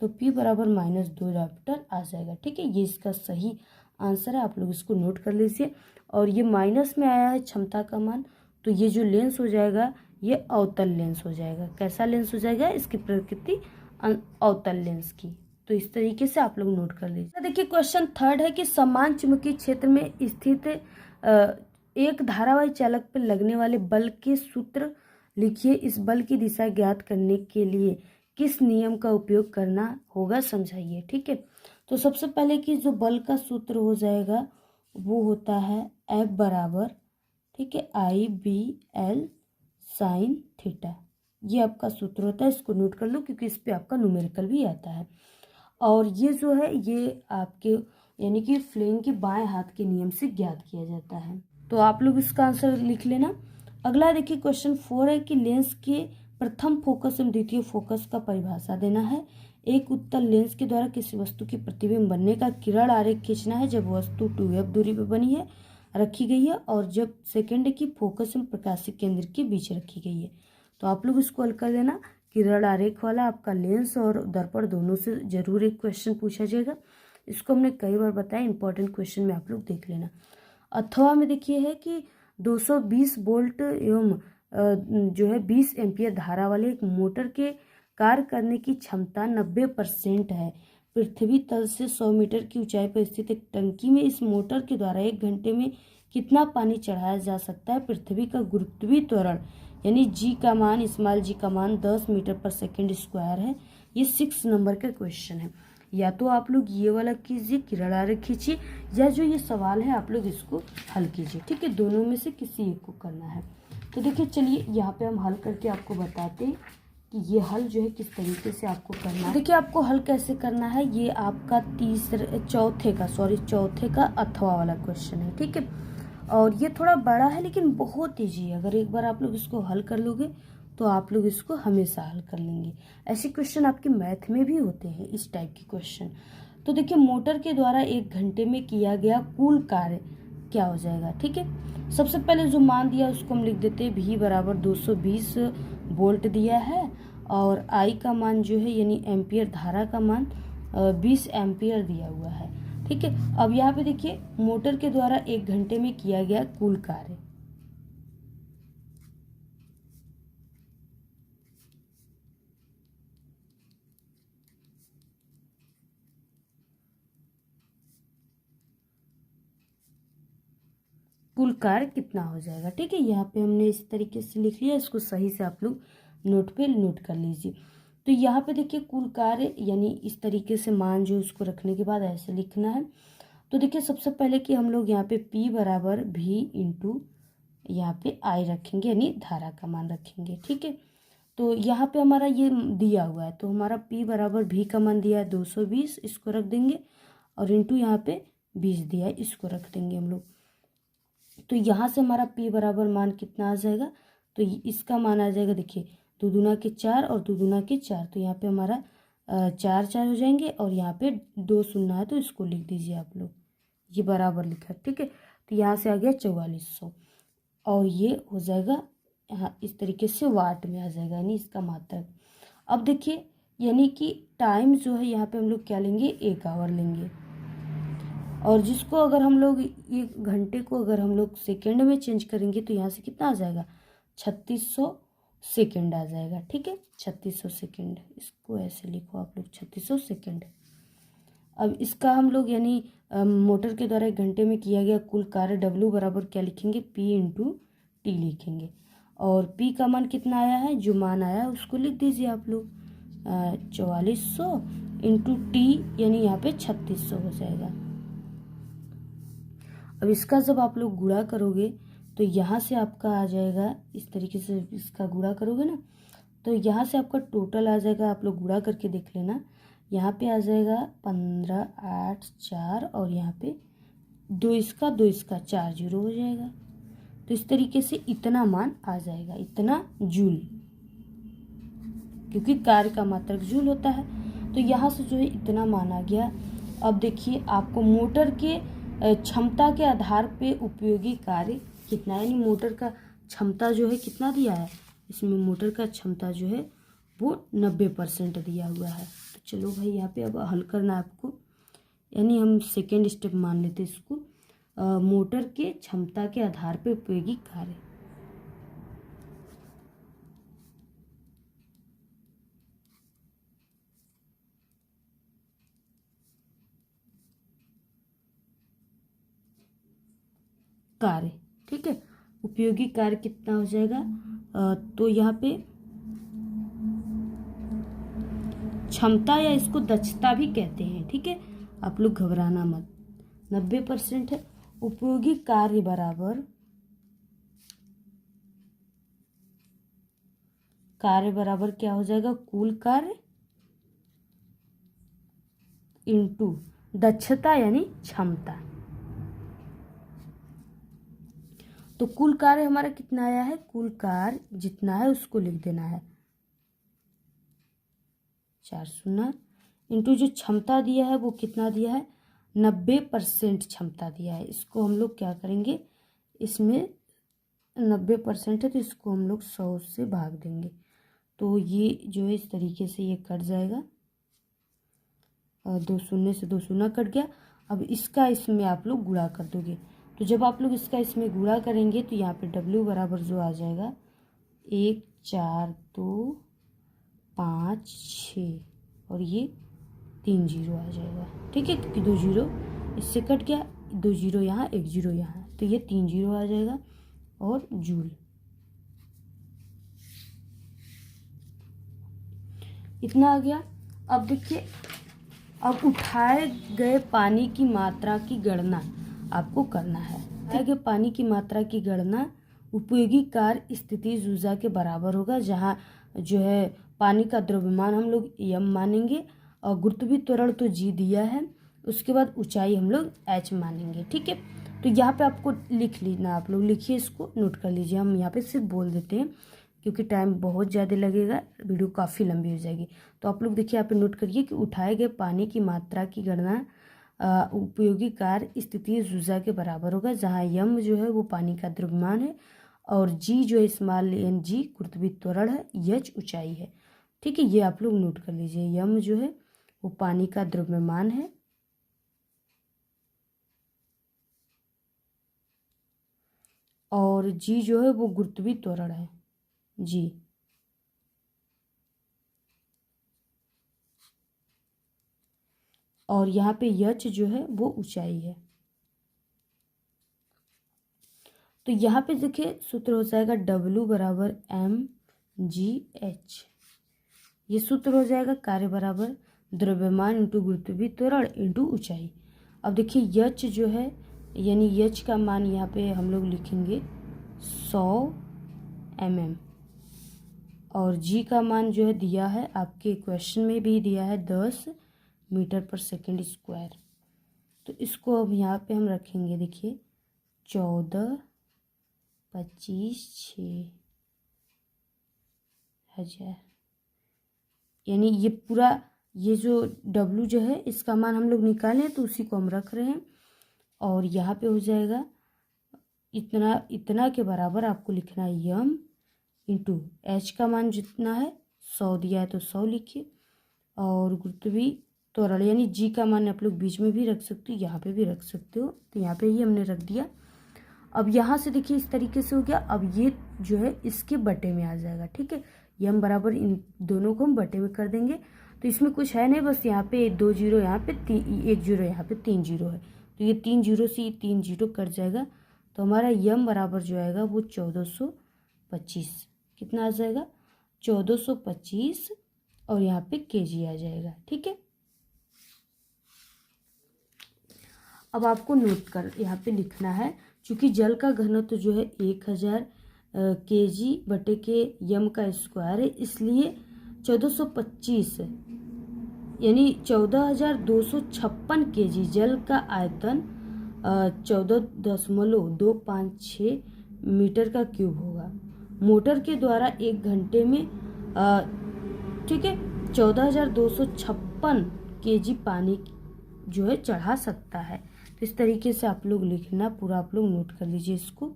तो P बराबर -2 डायोप्टर आ जाएगा, ठीक है। ये इसका सही आंसर है, आप लोग इसको नोट कर लीजिए। और ये माइनस में आया है क्षमता का मान, तो ये जो लेंस हो जाएगा ये अवतल लेंस हो जाएगा। कैसा लेंस हो जाएगा, इसकी प्रकृति अवतल लेंस की। तो इस तरीके से आप लोग नोट कर लीजिए। देखिए क्वेश्चन 3 है कि समान चुंबकीय क्षेत्र में स्थित एक धारावाही चालक पर लगने वाले बल के सूत्र लिखिए। इस बल की दिशा ज्ञात करने के लिए किस नियम का उपयोग करना होगा, समझाइए, ठीक है। तो सबसे पहले कि जो बल का सूत्र हो जाएगा वो होता है F बराबर, ठीक है, IBL साइन थीटा। ये आपका सूत्र होता है, इसको नोट कर लो क्योंकि इस पे आपका न्यूमेरिकल भी आता है। और ये जो है ये आपके यानी कि फ्लेन के बाएं हाथ के नियम से ज्ञात किया जाता है। तो आप लोग इसका आंसर लिख लेना। अगला देखिए क्वेश्चन 4 है कि लेंस के प्रथम फोकस एवं द्वितीय फोकस का परिभाषा देना है। एक उत्तल लेंस के द्वारा किसी वस्तु की प्रतिबिंब बनने का किरण आरेख खींचना है जब वस्तु 2F दूरी पर बनी है, रखी गई है, और जब सेकंड की फोकस एवं प्रकाशिक केंद्र के बीच रखी गई है। तो आप लोग इसको हल कर देना। किरण आरेख वाला आपका लेंस और दर्पण दोनों से जरूर एक क्वेश्चन पूछा जाएगा। इसको हमने कई बार बताया, इंपॉर्टेंट क्वेश्चन में आप लोग देख लेना। अथवा में देखिए है कि 220 वोल्ट एवं जो है 20 एम्पियर धारा वाले एक मोटर के कार्य करने की क्षमता 90% है। पृथ्वी तल से 100 मीटर की ऊंचाई पर स्थित एक टंकी में इस मोटर के द्वारा 1 घंटे में कितना पानी चढ़ाया जा सकता है। पृथ्वी का गुरुत्वीय त्वरण यानी जी का मान, स्मॉल जी का मान 10 मीटर पर सेकेंड स्क्वायर है। ये 6 नंबर का क्वेश्चन है। या तो आप लोग ये वाला कीजिए, किरण आरेख खींचिए, या जो ये सवाल है आप लोग इसको हल कीजिए, ठीक है। दोनों में से किसी एक को करना है। तो देखिए चलिए यहाँ पे हम हल करके आपको बताते हैं कि ये हल जो है किस तरीके से आपको करना है। देखिए आपको हल कैसे करना है, ये आपका चौथे का अथवा वाला क्वेश्चन है, ठीक है। और ये थोड़ा बड़ा है लेकिन बहुत ईजी है। अगर एक बार आप लोग इसको हल कर लोगे तो आप लोग इसको हमेशा हल कर लेंगे। ऐसे क्वेश्चन आपके मैथ में भी होते हैं, इस टाइप के क्वेश्चन। तो देखिए मोटर के द्वारा 1 घंटे में किया गया कुल कार्य क्या हो जाएगा, ठीक है। सबसे पहले जो मान दिया उसको हम लिख देते हैं, V बराबर 220 वोल्ट दिया है और I का मान जो है यानी एम्पियर धारा का मान 20 एम्पियर दिया हुआ है, ठीक है। अब यहाँ पे देखिए मोटर के द्वारा 1 घंटे में किया गया कुल कार्य, कुल कार्य कितना हो जाएगा। ठीक है, यहाँ पे हमने इस तरीके से लिख लिया, इसको सही से आप लोग नोट पे नोट कर लीजिए। तो यहाँ पे देखिए कुल कार्य यानी इस तरीके से मान जो उसको रखने के बाद ऐसे लिखना है। तो देखिए सबसे पहले कि हम लोग यहाँ पे P बराबर V इंटू यहाँ पे I रखेंगे, यानी धारा का मान रखेंगे। ठीक है, तो यहाँ पे हमारा ये दिया हुआ है, तो हमारा P बराबर V का मान दिया है 220, इसको रख देंगे, और इंटू यहाँ पे 20 दिया है, इसको रख देंगे हम लोग। तो यहाँ से हमारा P बराबर मान कितना आ जाएगा, तो इसका मान आ जाएगा, देखिए 2 दूना के 4 और 2 दूना के 4, तो यहाँ पे हमारा 4 4 हो जाएंगे, और यहाँ पे 2 शून्य है तो इसको लिख दीजिए आप लोग, ये बराबर लिखा। ठीक है, तो यहाँ से आ गया 4400, और ये हो जाएगा यहाँ इस तरीके से वाट में आ जाएगा, यानी इसका मात्रक। अब देखिए यानी कि टाइम जो है यहाँ पे हम लोग क्या लेंगे, 1 आवर लेंगे, और जिसको अगर हम लोग ये घंटे को अगर हम लोग सेकेंड में चेंज करेंगे तो यहाँ से कितना आ जाएगा, 3600 सेकेंड आ जाएगा। ठीक है, 3600 सेकेंड, इसको ऐसे लिखो आप लोग 3600 सेकेंड। अब इसका हम लोग यानी मोटर के द्वारा 1 घंटे में किया गया कुल कार्य W बराबर क्या लिखेंगे, P इंटू टी लिखेंगे, और P का मान कितना आया है, जो मान आया है उसको लिख दीजिए आप लोग 4400 इंटू टी, यानी यहाँ पे 3600 हो जाएगा। अब इसका जब आप लोग गुणा करोगे तो यहाँ से आपका आ जाएगा, इस तरीके से इसका गुणा करोगे ना, तो यहाँ से आपका टोटल आ जाएगा, आप लोग गुणा करके देख लेना, यहाँ पे आ जाएगा 15 8 4, और यहाँ पे 2 इसका 4 जीरो हो जाएगा। तो इस तरीके से इतना मान आ जाएगा, इतना जूल, क्योंकि कार्य का मात्रक जूल होता है। तो यहाँ से जो है इतना मान आ गया। अब देखिए आपको मोटर के क्षमता के आधार पे उपयोगी कार्य कितना, यानी मोटर का क्षमता जो है कितना दिया है, इसमें मोटर का क्षमता जो है वो 90% दिया हुआ है। तो चलो भाई यहाँ पे अब हल करना है आपको, यानी हम सेकेंड स्टेप मान लेते हैं इसको, मोटर के क्षमता के आधार पे उपयोगी कार्य। कार्य, ठीक है, उपयोगी कार्य कितना हो जाएगा, तो यहाँ पे क्षमता या इसको दक्षता भी कहते हैं। ठीक है, आप लोग घबराना मत, 90% है। उपयोगी कार्य बराबर क्या हो जाएगा, कुल कार्य इंटू दक्षता यानी क्षमता। तो कुल कार्य हमारा कितना आया है, कुल कार्य जितना है उसको लिख देना है 4 शून्य, इंटू जो क्षमता दिया है वो कितना दिया है, 90% क्षमता दिया है। इसको हम लोग क्या करेंगे, इसमें 90% है तो इसको हम लोग 100 से भाग देंगे, तो ये जो है इस तरीके से ये कट जाएगा, और 2 शून्य से 2 शून्य कट गया। अब इसका इसमें आप लोग गुणा कर दोगे, तो जब आप लोग इसका इसमें गुणा करेंगे तो यहाँ पे W बराबर जो आ जाएगा 1 4 2 5 6, और ये 3 जीरो आ जाएगा। ठीक है, क्योंकि 2 जीरो इससे कट गया, 2 जीरो यहाँ 1 जीरो यहाँ, तो ये 3 जीरो आ जाएगा, और जूल इतना आ गया। अब देखिए, अब उठाए गए पानी की मात्रा की गणना आपको करना है। उठाए गए पानी की मात्रा की गणना उपयोगी कार्य स्थिति ऊर्जा के बराबर होगा, जहाँ जो है पानी का द्रव्यमान हम लोग m मानेंगे, और गुरुत्वीय त्वरण तो g दिया है, उसके बाद ऊंचाई हम लोग h मानेंगे। ठीक है, तो यहाँ पे आपको लिख लेना, आप लोग लिखिए, इसको नोट कर लीजिए। हम यहाँ पे सिर्फ बोल देते हैं क्योंकि टाइम बहुत ज़्यादा लगेगा, वीडियो काफ़ी लंबी हो जाएगी। तो आप लोग देखिए यहाँ पे नोट करिए कि उठाए गए पानी की मात्रा की गणना उपयोगी कार्य स्थितीय ऊर्जा के बराबर होगा, जहाँ यम जो है वो पानी का द्रव्यमान है, और जी जो है स्मॉल एन जी गुरुत्वीय त्वरण है, एच ऊंचाई है। ठीक है, ये आप लोग नोट कर लीजिए, यम जो है वो पानी का द्रव्यमान है, और जी जो है वो गुरुत्वीय त्वरण है, जी। और यहाँ पे यच जो है वो ऊंचाई है। तो यहाँ पे देखिए सूत्र हो जाएगा W बराबर mgh। ये सूत्र हो जाएगा कार्य बराबर द्रव्यमान इंटू गुरुत्वीय त्वरण इंटू ऊंचाई। अब देखिए यच जो है यानी यच का मान यहाँ पे हम लोग लिखेंगे 100 mm और जी का मान जो है दिया है आपके क्वेश्चन में भी दिया है 10 मीटर पर सेकेंड स्क्वायर। तो इसको अब यहाँ पे हम रखेंगे देखिए 14, 25, 6,000 यानी ये पूरा ये जो W जो है इसका मान हम लोग निकालें तो उसी को हम रख रहे हैं। और यहाँ पे हो जाएगा इतना के बराबर आपको लिखना है यम इंटू एच का मान जितना है 100 दिया है तो 100 लिखिए और गुरुत्वीय त्वरण यानी जी का मान आप लोग बीच में भी रख सकते हो, यहाँ पे भी रख सकते हो। तो यहाँ पे ही हमने रख दिया। अब यहाँ से देखिए इस तरीके से हो गया। अब ये जो है इसके बटे में आ जाएगा, ठीक है। यम बराबर इन दोनों को हम बटे में कर देंगे। तो इसमें कुछ है नहीं, बस यहाँ पे 2 जीरो, यहाँ पे 1 जीरो, यहाँ पे 3 जीरो है। तो ये 3 जीरो से 3 जीरो कट जाएगा। तो हमारा यम बराबर जो आएगा वो 1425 कितना आ जाएगा 1425 और यहाँ पे केजी आ जाएगा, ठीक है। अब आपको नोट कर यहाँ पे लिखना है, चूँकि जल का घनत्व जो है 1000 केजी बटे के यम का स्क्वायर है, इसलिए 1425 यानी 14,256 केजी जल का आयतन 14.256 मीटर का क्यूब होगा। मोटर के द्वारा 1 घंटे में ठीक है 14,256 केजी पानी जो है चढ़ा सकता है। तो इस तरीके से आप लोग लिखना, पूरा आप लोग नोट कर लीजिए इसको।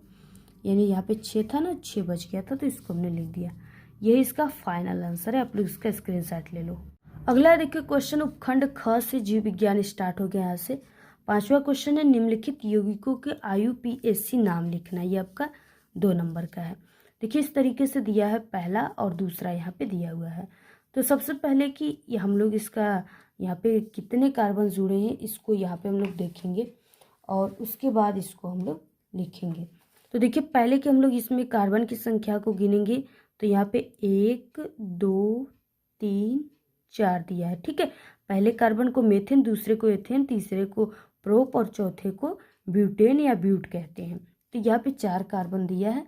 यानी यहाँ पे 6 था ना, 6 बच गया था तो इसको हमने लिख दिया। यही इसका फाइनल आंसर है, आप लोग इसका स्क्रीनशॉट ले लो। अगला देखिए क्वेश्चन उपखंड ख से जीव विज्ञान स्टार्ट हो गया। यहाँ से 5वां क्वेश्चन है, निम्नलिखित यौगिकों के IUPAC नाम लिखना। ये आपका 2 नंबर का है। देखिए इस तरीके से दिया है, पहला और दूसरा यहाँ पे दिया हुआ है। तो सबसे पहले कि हम लोग इसका यहाँ पे कितने कार्बन जुड़े हैं इसको यहाँ पे हम लोग देखेंगे और उसके बाद इसको हम लोग लिखेंगे। तो देखिए पहले कि हम लोग इसमें कार्बन की संख्या को गिनेंगे तो यहाँ पे 1, 2, 3, 4 दिया है, ठीक है। पहले कार्बन को मेथेन, दूसरे को एथेन, तीसरे को प्रोप और चौथे को ब्यूटेन या ब्यूट कहते हैं। तो यहाँ पे 4 कार्बन दिया है,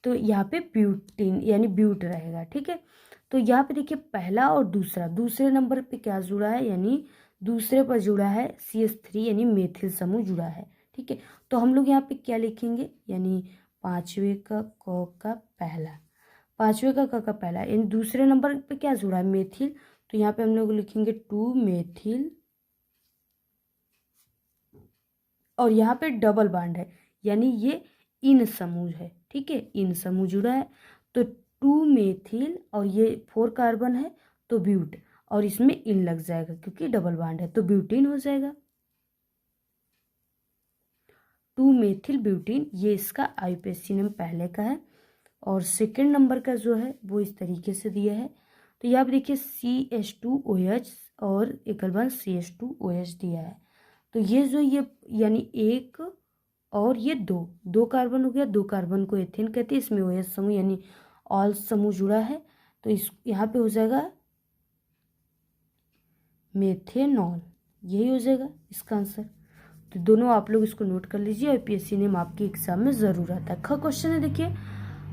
तो यहाँ पे ब्यूटीन यानी ब्यूट रहेगा, ठीक है। तो यहाँ पे देखिए पहला और दूसरा, दूसरे नंबर पे क्या जुड़ा है यानी दूसरे पर जुड़ा है CH3 यानी मेथिल समूह जुड़ा है, ठीक है। तो हम लोग यहाँ पे क्या लिखेंगे यानी 5वें का क का पहला, 5वें का क का पहला यानी दूसरे नंबर पे क्या जुड़ा है मेथिल। तो यहाँ पे हम लोग लिखेंगे 2 मेथिल और यहाँ पे डबल बॉन्ड है यानी ये इन समूह है, ठीक है। इन समूह जुड़ा है तो 2 मेथिल और ये 4 कार्बन है तो ब्यूट और इसमें इन लग जाएगा क्योंकि डबल बॉन्ड है तो ब्यूटीन हो जाएगा। 2 मेथिल ब्यूटीन, ये इसका IUPAC नाम पहले का है। और सेकंड नंबर का जो है वो इस तरीके से दिया है। तो यहाँ पे देखिए CH2OH और एक कार्बन CH2OH दिया है। तो ये जो ये यानी 1 और ये 2 कार्बन हो गया। 2 कार्बन को एथेन कहते हैं, इसमें OH समूह यानी ऑल समूह जुड़ा है तो इस यहाँ पे हो जाएगा मेथेनॉल, यही हो जाएगा इसका आंसर। तो दोनों आप लोग इसको नोट कर लीजिए, IUPAC नेम आपके एग्जाम में जरूर आता है। ख क्वेश्चन है देखिए,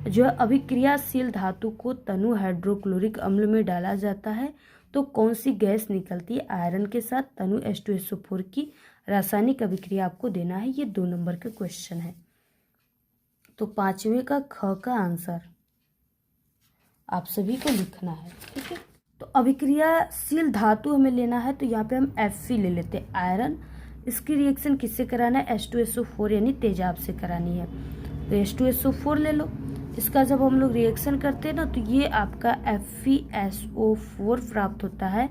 जो है अभिक्रियाशील धातु को तनु हाइड्रोक्लोरिक अम्ल में डाला जाता है तो कौन सी गैस निकलती है आयरन के साथ तनु H2SO4 की रासायनिक अभिक्रिया आपको देना है। ये 2 नंबर का क्वेश्चन है। तो 5वें का ख का आंसर आप सभी को लिखना है, ठीक है। तो अभिक्रियाशील धातु हमें लेना है तो यहाँ पे हम Fe ले लेते हैं आयरन। इसकी रिएक्शन किससे कराना है H2SO4 यानी तेजाब से करानी है तो H2SO4 ले लो। इसका जब हम लोग रिएक्शन करते हैं ना तो ये आपका FeSO4 प्राप्त होता है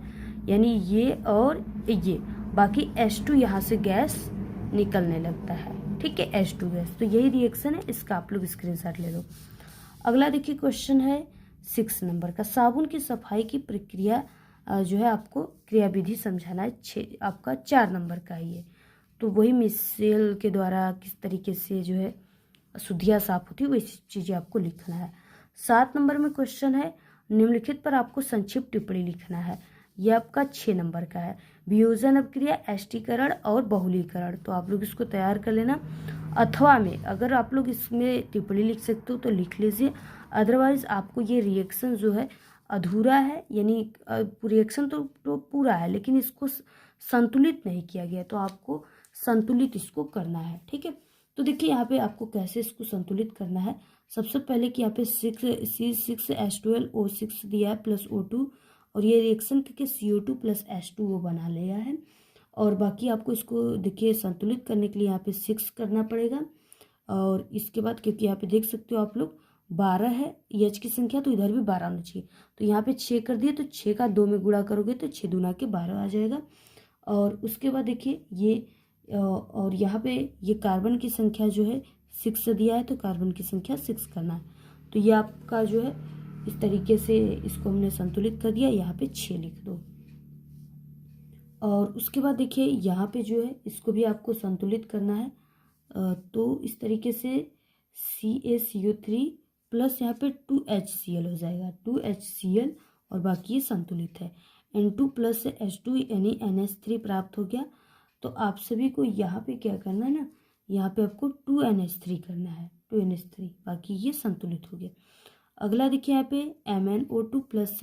यानी ये और ये, बाकी H2 यहाँ से गैस निकलने लगता है, ठीक है, H2 गैस। तो यही रिएक्शन है, इसका आप लोग स्क्रीनशॉट ले लो। अगला देखिए क्वेश्चन है 6 नंबर का, साबुन की सफाई की प्रक्रिया जो है आपको क्रियाविधि समझाना है। आपका 4 नंबर का ही है। तो वही मिसेल के द्वारा किस तरीके से जो है शुद्धियाँ साफ होती है, वैसी चीज़ें आपको लिखना है। 7 नंबर में क्वेश्चन है, निम्नलिखित पर आपको संक्षिप्त टिप्पणी लिखना है। ये आपका 6 नंबर का है। वियोजन अपक्रिया, एष्टीकरण और बहुलीकरण, तो आप लोग इसको तैयार कर लेना। अथवा में अगर आप लोग इसमें टिप्पणी लिख सकते हो तो लिख लीजिए, अदरवाइज आपको ये रिएक्शन जो है अधूरा है, यानी रिएक्शन तो पूरा है लेकिन इसको संतुलित नहीं किया गया, तो आपको संतुलित इसको करना है। ठीक है, तो देखिए यहाँ पे आपको कैसे इसको संतुलित करना है। सबसे पहले कि यहाँ पे C6H12O6 दिया है प्लस O2, और ये रिएक्शन करके CO2 प्लस H2O बना लिया है। और बाकी आपको इसको देखिए संतुलित करने के लिए यहाँ पे 6 करना पड़ेगा। और इसके बाद क्योंकि यहाँ पे देख सकते हो आप लोग 12 है H की संख्या, तो इधर भी 12 होना चाहिए, तो यहाँ पे 6 कर दिए, तो 6 का 2 में गुणा करोगे तो 6 दूना के 12 आ जाएगा। और उसके बाद देखिए ये और यहाँ पे ये कार्बन की संख्या जो है 6 दिया है, तो कार्बन की संख्या 6 करना है। तो ये आपका जो है इस तरीके से इसको हमने संतुलित कर दिया, यहाँ पे 6 लिख दो। और उसके बाद देखिए यहाँ पे जो है इसको भी आपको संतुलित करना है, तो इस तरीके से CaCO3 प्लस यहाँ पे 2HCl हो जाएगा, 2HCl, और बाकी ये संतुलित है। N2 प्लस H2 यानी NH3 प्राप्त हो गया। तो आप सभी को यहाँ पे क्या करना है ना, यहाँ पे आपको 2NH3 करना है, 2NH3, बाकी ये संतुलित हो गया। अगला देखिए यहाँ पे MnO2 प्लस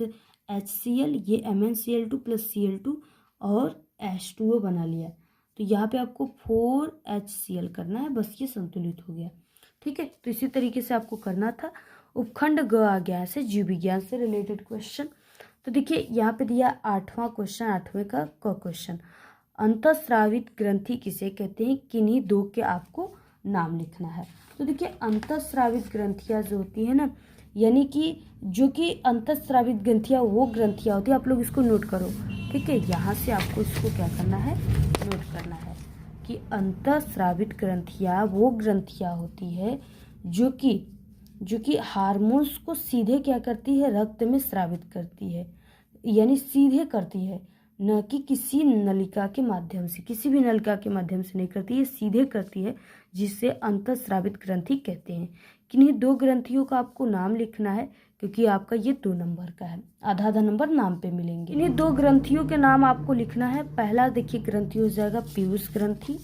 HCl, ये MnCl2 प्लस Cl2 और H2O बना लिया, तो यहाँ पे आपको 4HCl करना है, बस ये संतुलित हो गया। ठीक है, तो इसी तरीके से आपको करना था। उपखंड ग आ गया ऐसे जीव विज्ञान से रिलेटेड क्वेश्चन। तो देखिए यहाँ पे दिया 8वां क्वेश्चन, 8वें का क क्वेश्चन, अंतःस्रावित ग्रंथि किसे कहते हैं, किन्हीं दो के आपको नाम लिखना है। तो देखिए अंतःस्रावित ग्रंथियाँ जो होती है ना, यानी कि जो कि अंतःस्रावित ग्रंथियाँ वो ग्रंथियाँ होती है, आप लोग इसको नोट करो। ठीक है, यहाँ से आपको इसको क्या करना है, नोट करना है कि अंतःस्रावित ग्रंथियाँ वो ग्रंथियाँ होती है जो कि हार्मोन्स को सीधे क्या करती है, रक्त में स्रावित करती है, यानी सीधे करती है, न कि किसी नलिका के माध्यम से, किसी भी नलिका के माध्यम से नहीं करती है, सीधे करती है, जिससे अंतःस्रावित ग्रंथि कहते हैं। किन्हीं दो ग्रंथियों का आपको नाम लिखना है, क्योंकि आपका ये 2 नंबर का है, आधा आधा नंबर नाम पे मिलेंगे। इन्हीं 2 ग्रंथियों के नाम आपको लिखना है। पहला देखिए ग्रंथि हो जाएगा पीयूष ग्रंथि,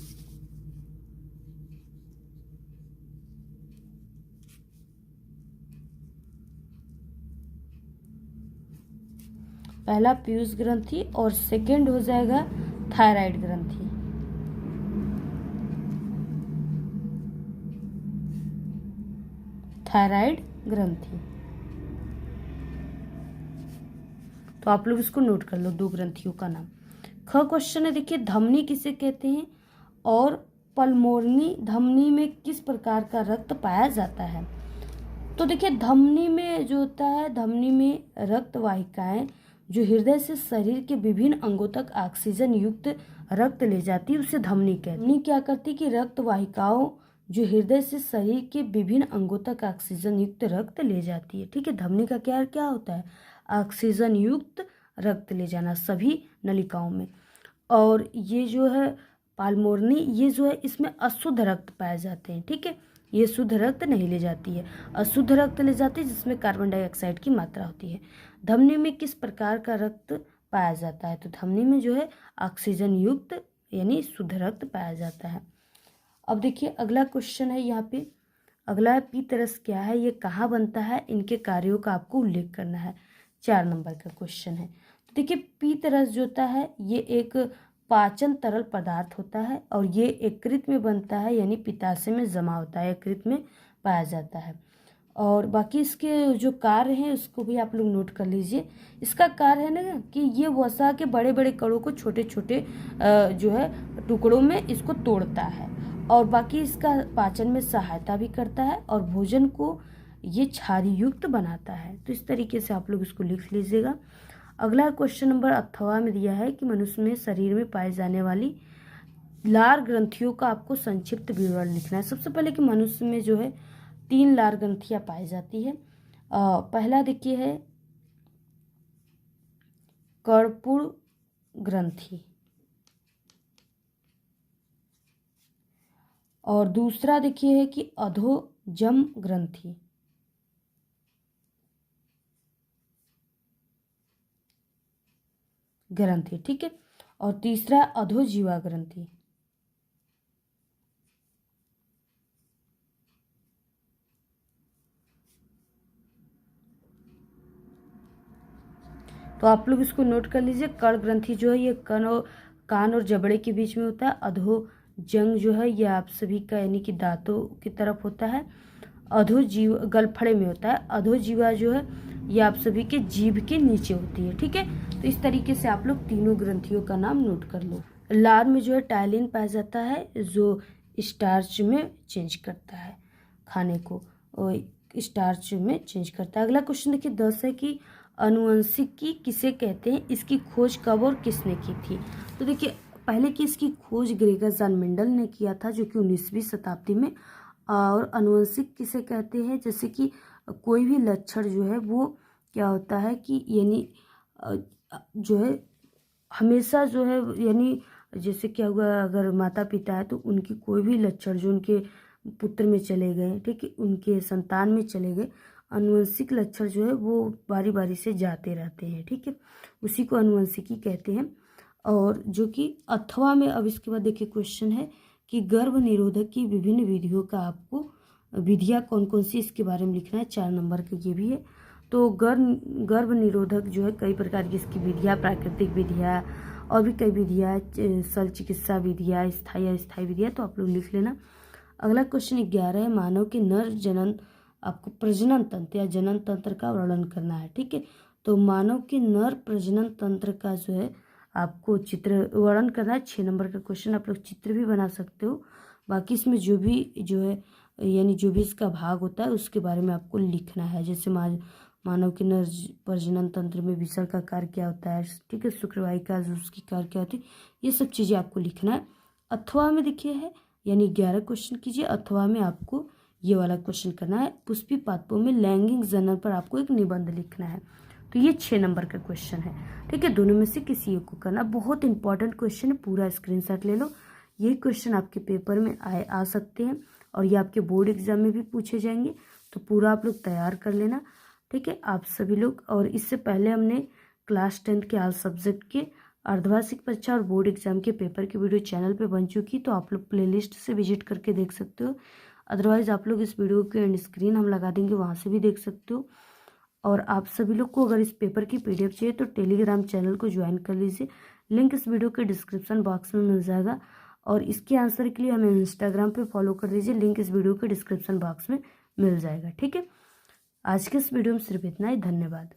पहला पीयूष ग्रंथि, और सेकंड हो जाएगा थायराइड ग्रंथि। थायराइड ग्रंथि, तो आप लोग इसको नोट कर लो, 2 ग्रंथियों का नाम। ख क्वेश्चन है, देखिए धमनी किसे कहते हैं और पल्मोनरी धमनी में किस प्रकार का रक्त पाया जाता है। तो देखिए धमनी में जो होता है, धमनी में रक्त वाहिकाएं जो हृदय से शरीर के विभिन्न अंगों तक ऑक्सीजन युक्त रक्त ले जाती है, उसे धमनी कहते हैं। धमनी क्या करती है कि रक्त वाहिकाओं जो हृदय से शरीर के विभिन्न अंगों तक ऑक्सीजन युक्त रक्त ले जाती है। ठीक है, धमनी का क्या क्या होता है, ऑक्सीजन युक्त रक्त ले जाना सभी नलिकाओं में। और ये जो है पाल्मोनरी, ये जो है इसमें अशुद्ध रक्त पाए जाते हैं। ठीक है, ये शुद्ध रक्त नहीं ले जाती है, अशुद्ध रक्त ले जाती है जिसमें कार्बन डाइऑक्साइड की मात्रा होती है। धमनी में किस प्रकार का रक्त पाया जाता है, तो धमनी में जो है ऑक्सीजन युक्त यानी शुद्ध रक्त पाया जाता है। अब देखिए अगला क्वेश्चन है, यहाँ पे अगला है पीतरस क्या है, ये कहाँ बनता है, इनके कार्यों का आपको उल्लेख करना है। 4 नंबर का क्वेश्चन है। तो देखिए पीतरस जो होता है ये एक पाचन तरल पदार्थ होता है, और ये यकृत में बनता है, यानी पित्ताशय में जमा होता है, यकृत में पाया जाता है। और बाकी इसके जो कार्य हैं उसको भी आप लोग नोट कर लीजिए। इसका कार्य है ना कि ये वसा के बड़े बड़े कणों को छोटे छोटे जो है टुकड़ों में इसको तोड़ता है, और बाकी इसका पाचन में सहायता भी करता है, और भोजन को ये क्षारी युक्त बनाता है। तो इस तरीके से आप लोग इसको लिख लीजिएगा। अगला क्वेश्चन नंबर 8वां में दिया है कि मनुष्य में शरीर में पाई जाने वाली लार ग्रंथियों का आपको संक्षिप्त विवरण लिखना है। सबसे पहले कि मनुष्य में जो है 3 लार ग्रंथियां पाई जाती है। पहला देखिए है कर्पूर ग्रंथि, और दूसरा देखिए है कि अधो जम ग्रंथि, ग्रंथि, ठीक है। और तीसरा अधोजीवा ग्रंथि। तो आप लोग इसको नोट कर लीजिए। कर्ण ग्रंथि जो है ये कान और जबड़े के बीच में होता है। अधोजंग जो है ये आप सभी का यानी कि दांतों की तरफ होता है। अधोजीव गलफड़े में होता है। अधोजीवा जो है ये आप सभी के जीभ के नीचे होती है, ठीक है। तो इस तरीके से आप लोग तीनों ग्रंथियों का नाम नोट कर लो। लार में जो है टायलिन पाया जाता है जो स्टार्च में चेंज करता है खाने को, और स्टार्च में चेंज करता है। अगला क्वेश्चन देखिए 10 है कि अनुवंशिकी किसे कहते हैं, इसकी खोज कब और किसने की थी। तो देखिए पहले की इसकी खोज ग्रेगर जॉन मेंडल ने किया था जो कि 19वीं शताब्दी में। और अनुवंशिक किसे कहते हैं, जैसे कि कोई भी लक्षण जो है वो क्या होता है कि यानी जो है हमेशा जो है यानी जैसे क्या हुआ अगर माता पिता है तो उनकी कोई भी लक्षण जो उनके पुत्र में चले गए, ठीक है, उनके संतान में चले गए, अनुवंशिक लक्षण जो है वो बारी बारी से जाते रहते हैं, ठीक है, उसी को अनुवंशिकी कहते हैं। और जो कि अथवा में, अब इसके बाद देखिए क्वेश्चन है कि गर्भ निरोधक की विभिन्न विधियों का आपको विधियाँ कौन कौन सी इसके बारे में लिखना है। 4 नंबर का ये भी है। तो गर्भ निरोधक जो है कई प्रकार की इसकी विधियाँ, प्राकृतिक विधियाँ और भी कई विधियाँ, शल्य चिकित्सा विधियाँ, स्थायी अस्थायी विधियाँ, तो आप लोग लिख लेना। अगला क्वेश्चन 11 है मानव के नर जनन, आपको प्रजनन तंत्र या जनन तंत्र का वर्णन करना है, ठीक है। तो मानव के नर प्रजनन तंत्र का जो है आपको चित्र वर्णन करना है। 6 नंबर का क्वेश्चन, आप लोग चित्र भी बना सकते हो। बाकी इसमें जो भी जो है यानी जो भी इसका भाग होता है उसके बारे में आपको लिखना है। जैसे मानव के नर प्रजनन तंत्र में विषण का कार्य क्या होता है, ठीक है, शुक्रवाहिका जो उसकी कार्य क्या होती है, ये सब चीज़ें आपको लिखना है। अथवा में देखिए है यानी 11 क्वेश्चन कीजिए। अथवा में आपको ये वाला क्वेश्चन करना है, पुष्पी पादपों में लैंगिक जनन पर आपको एक निबंध लिखना है। तो ये 6 नंबर का क्वेश्चन है, ठीक है। दोनों में से किसी एक को करना। बहुत इंपॉर्टेंट क्वेश्चन है, पूरा स्क्रीनशॉट ले लो। ये क्वेश्चन आपके पेपर में आ सकते हैं और ये आपके बोर्ड एग्जाम में भी पूछे जाएंगे, तो पूरा आप लोग तैयार कर लेना, ठीक है, आप सभी लोग। और इससे पहले हमने क्लास 10 के ऑल सब्जेक्ट के अर्धवार्षिक परीक्षा और बोर्ड एग्जाम के पेपर की वीडियो चैनल पे बन चुकी, तो आप लोग प्लेलिस्ट से विजिट करके देख सकते हो। अदरवाइज आप लोग इस वीडियो के एंड स्क्रीन हम लगा देंगे, वहाँ से भी देख सकते हो। और आप सभी लोग को अगर इस पेपर की PDF चाहिए तो टेलीग्राम चैनल को ज्वाइन कर लीजिए, लिंक इस वीडियो के डिस्क्रिप्शन बॉक्स में मिल जाएगा। और इसके आंसर के लिए हमें इंस्टाग्राम पे फॉलो कर लीजिए, लिंक इस वीडियो के डिस्क्रिप्शन बॉक्स में मिल जाएगा, ठीक है। आज के इस वीडियो में सिर्फ इतना ही, धन्यवाद।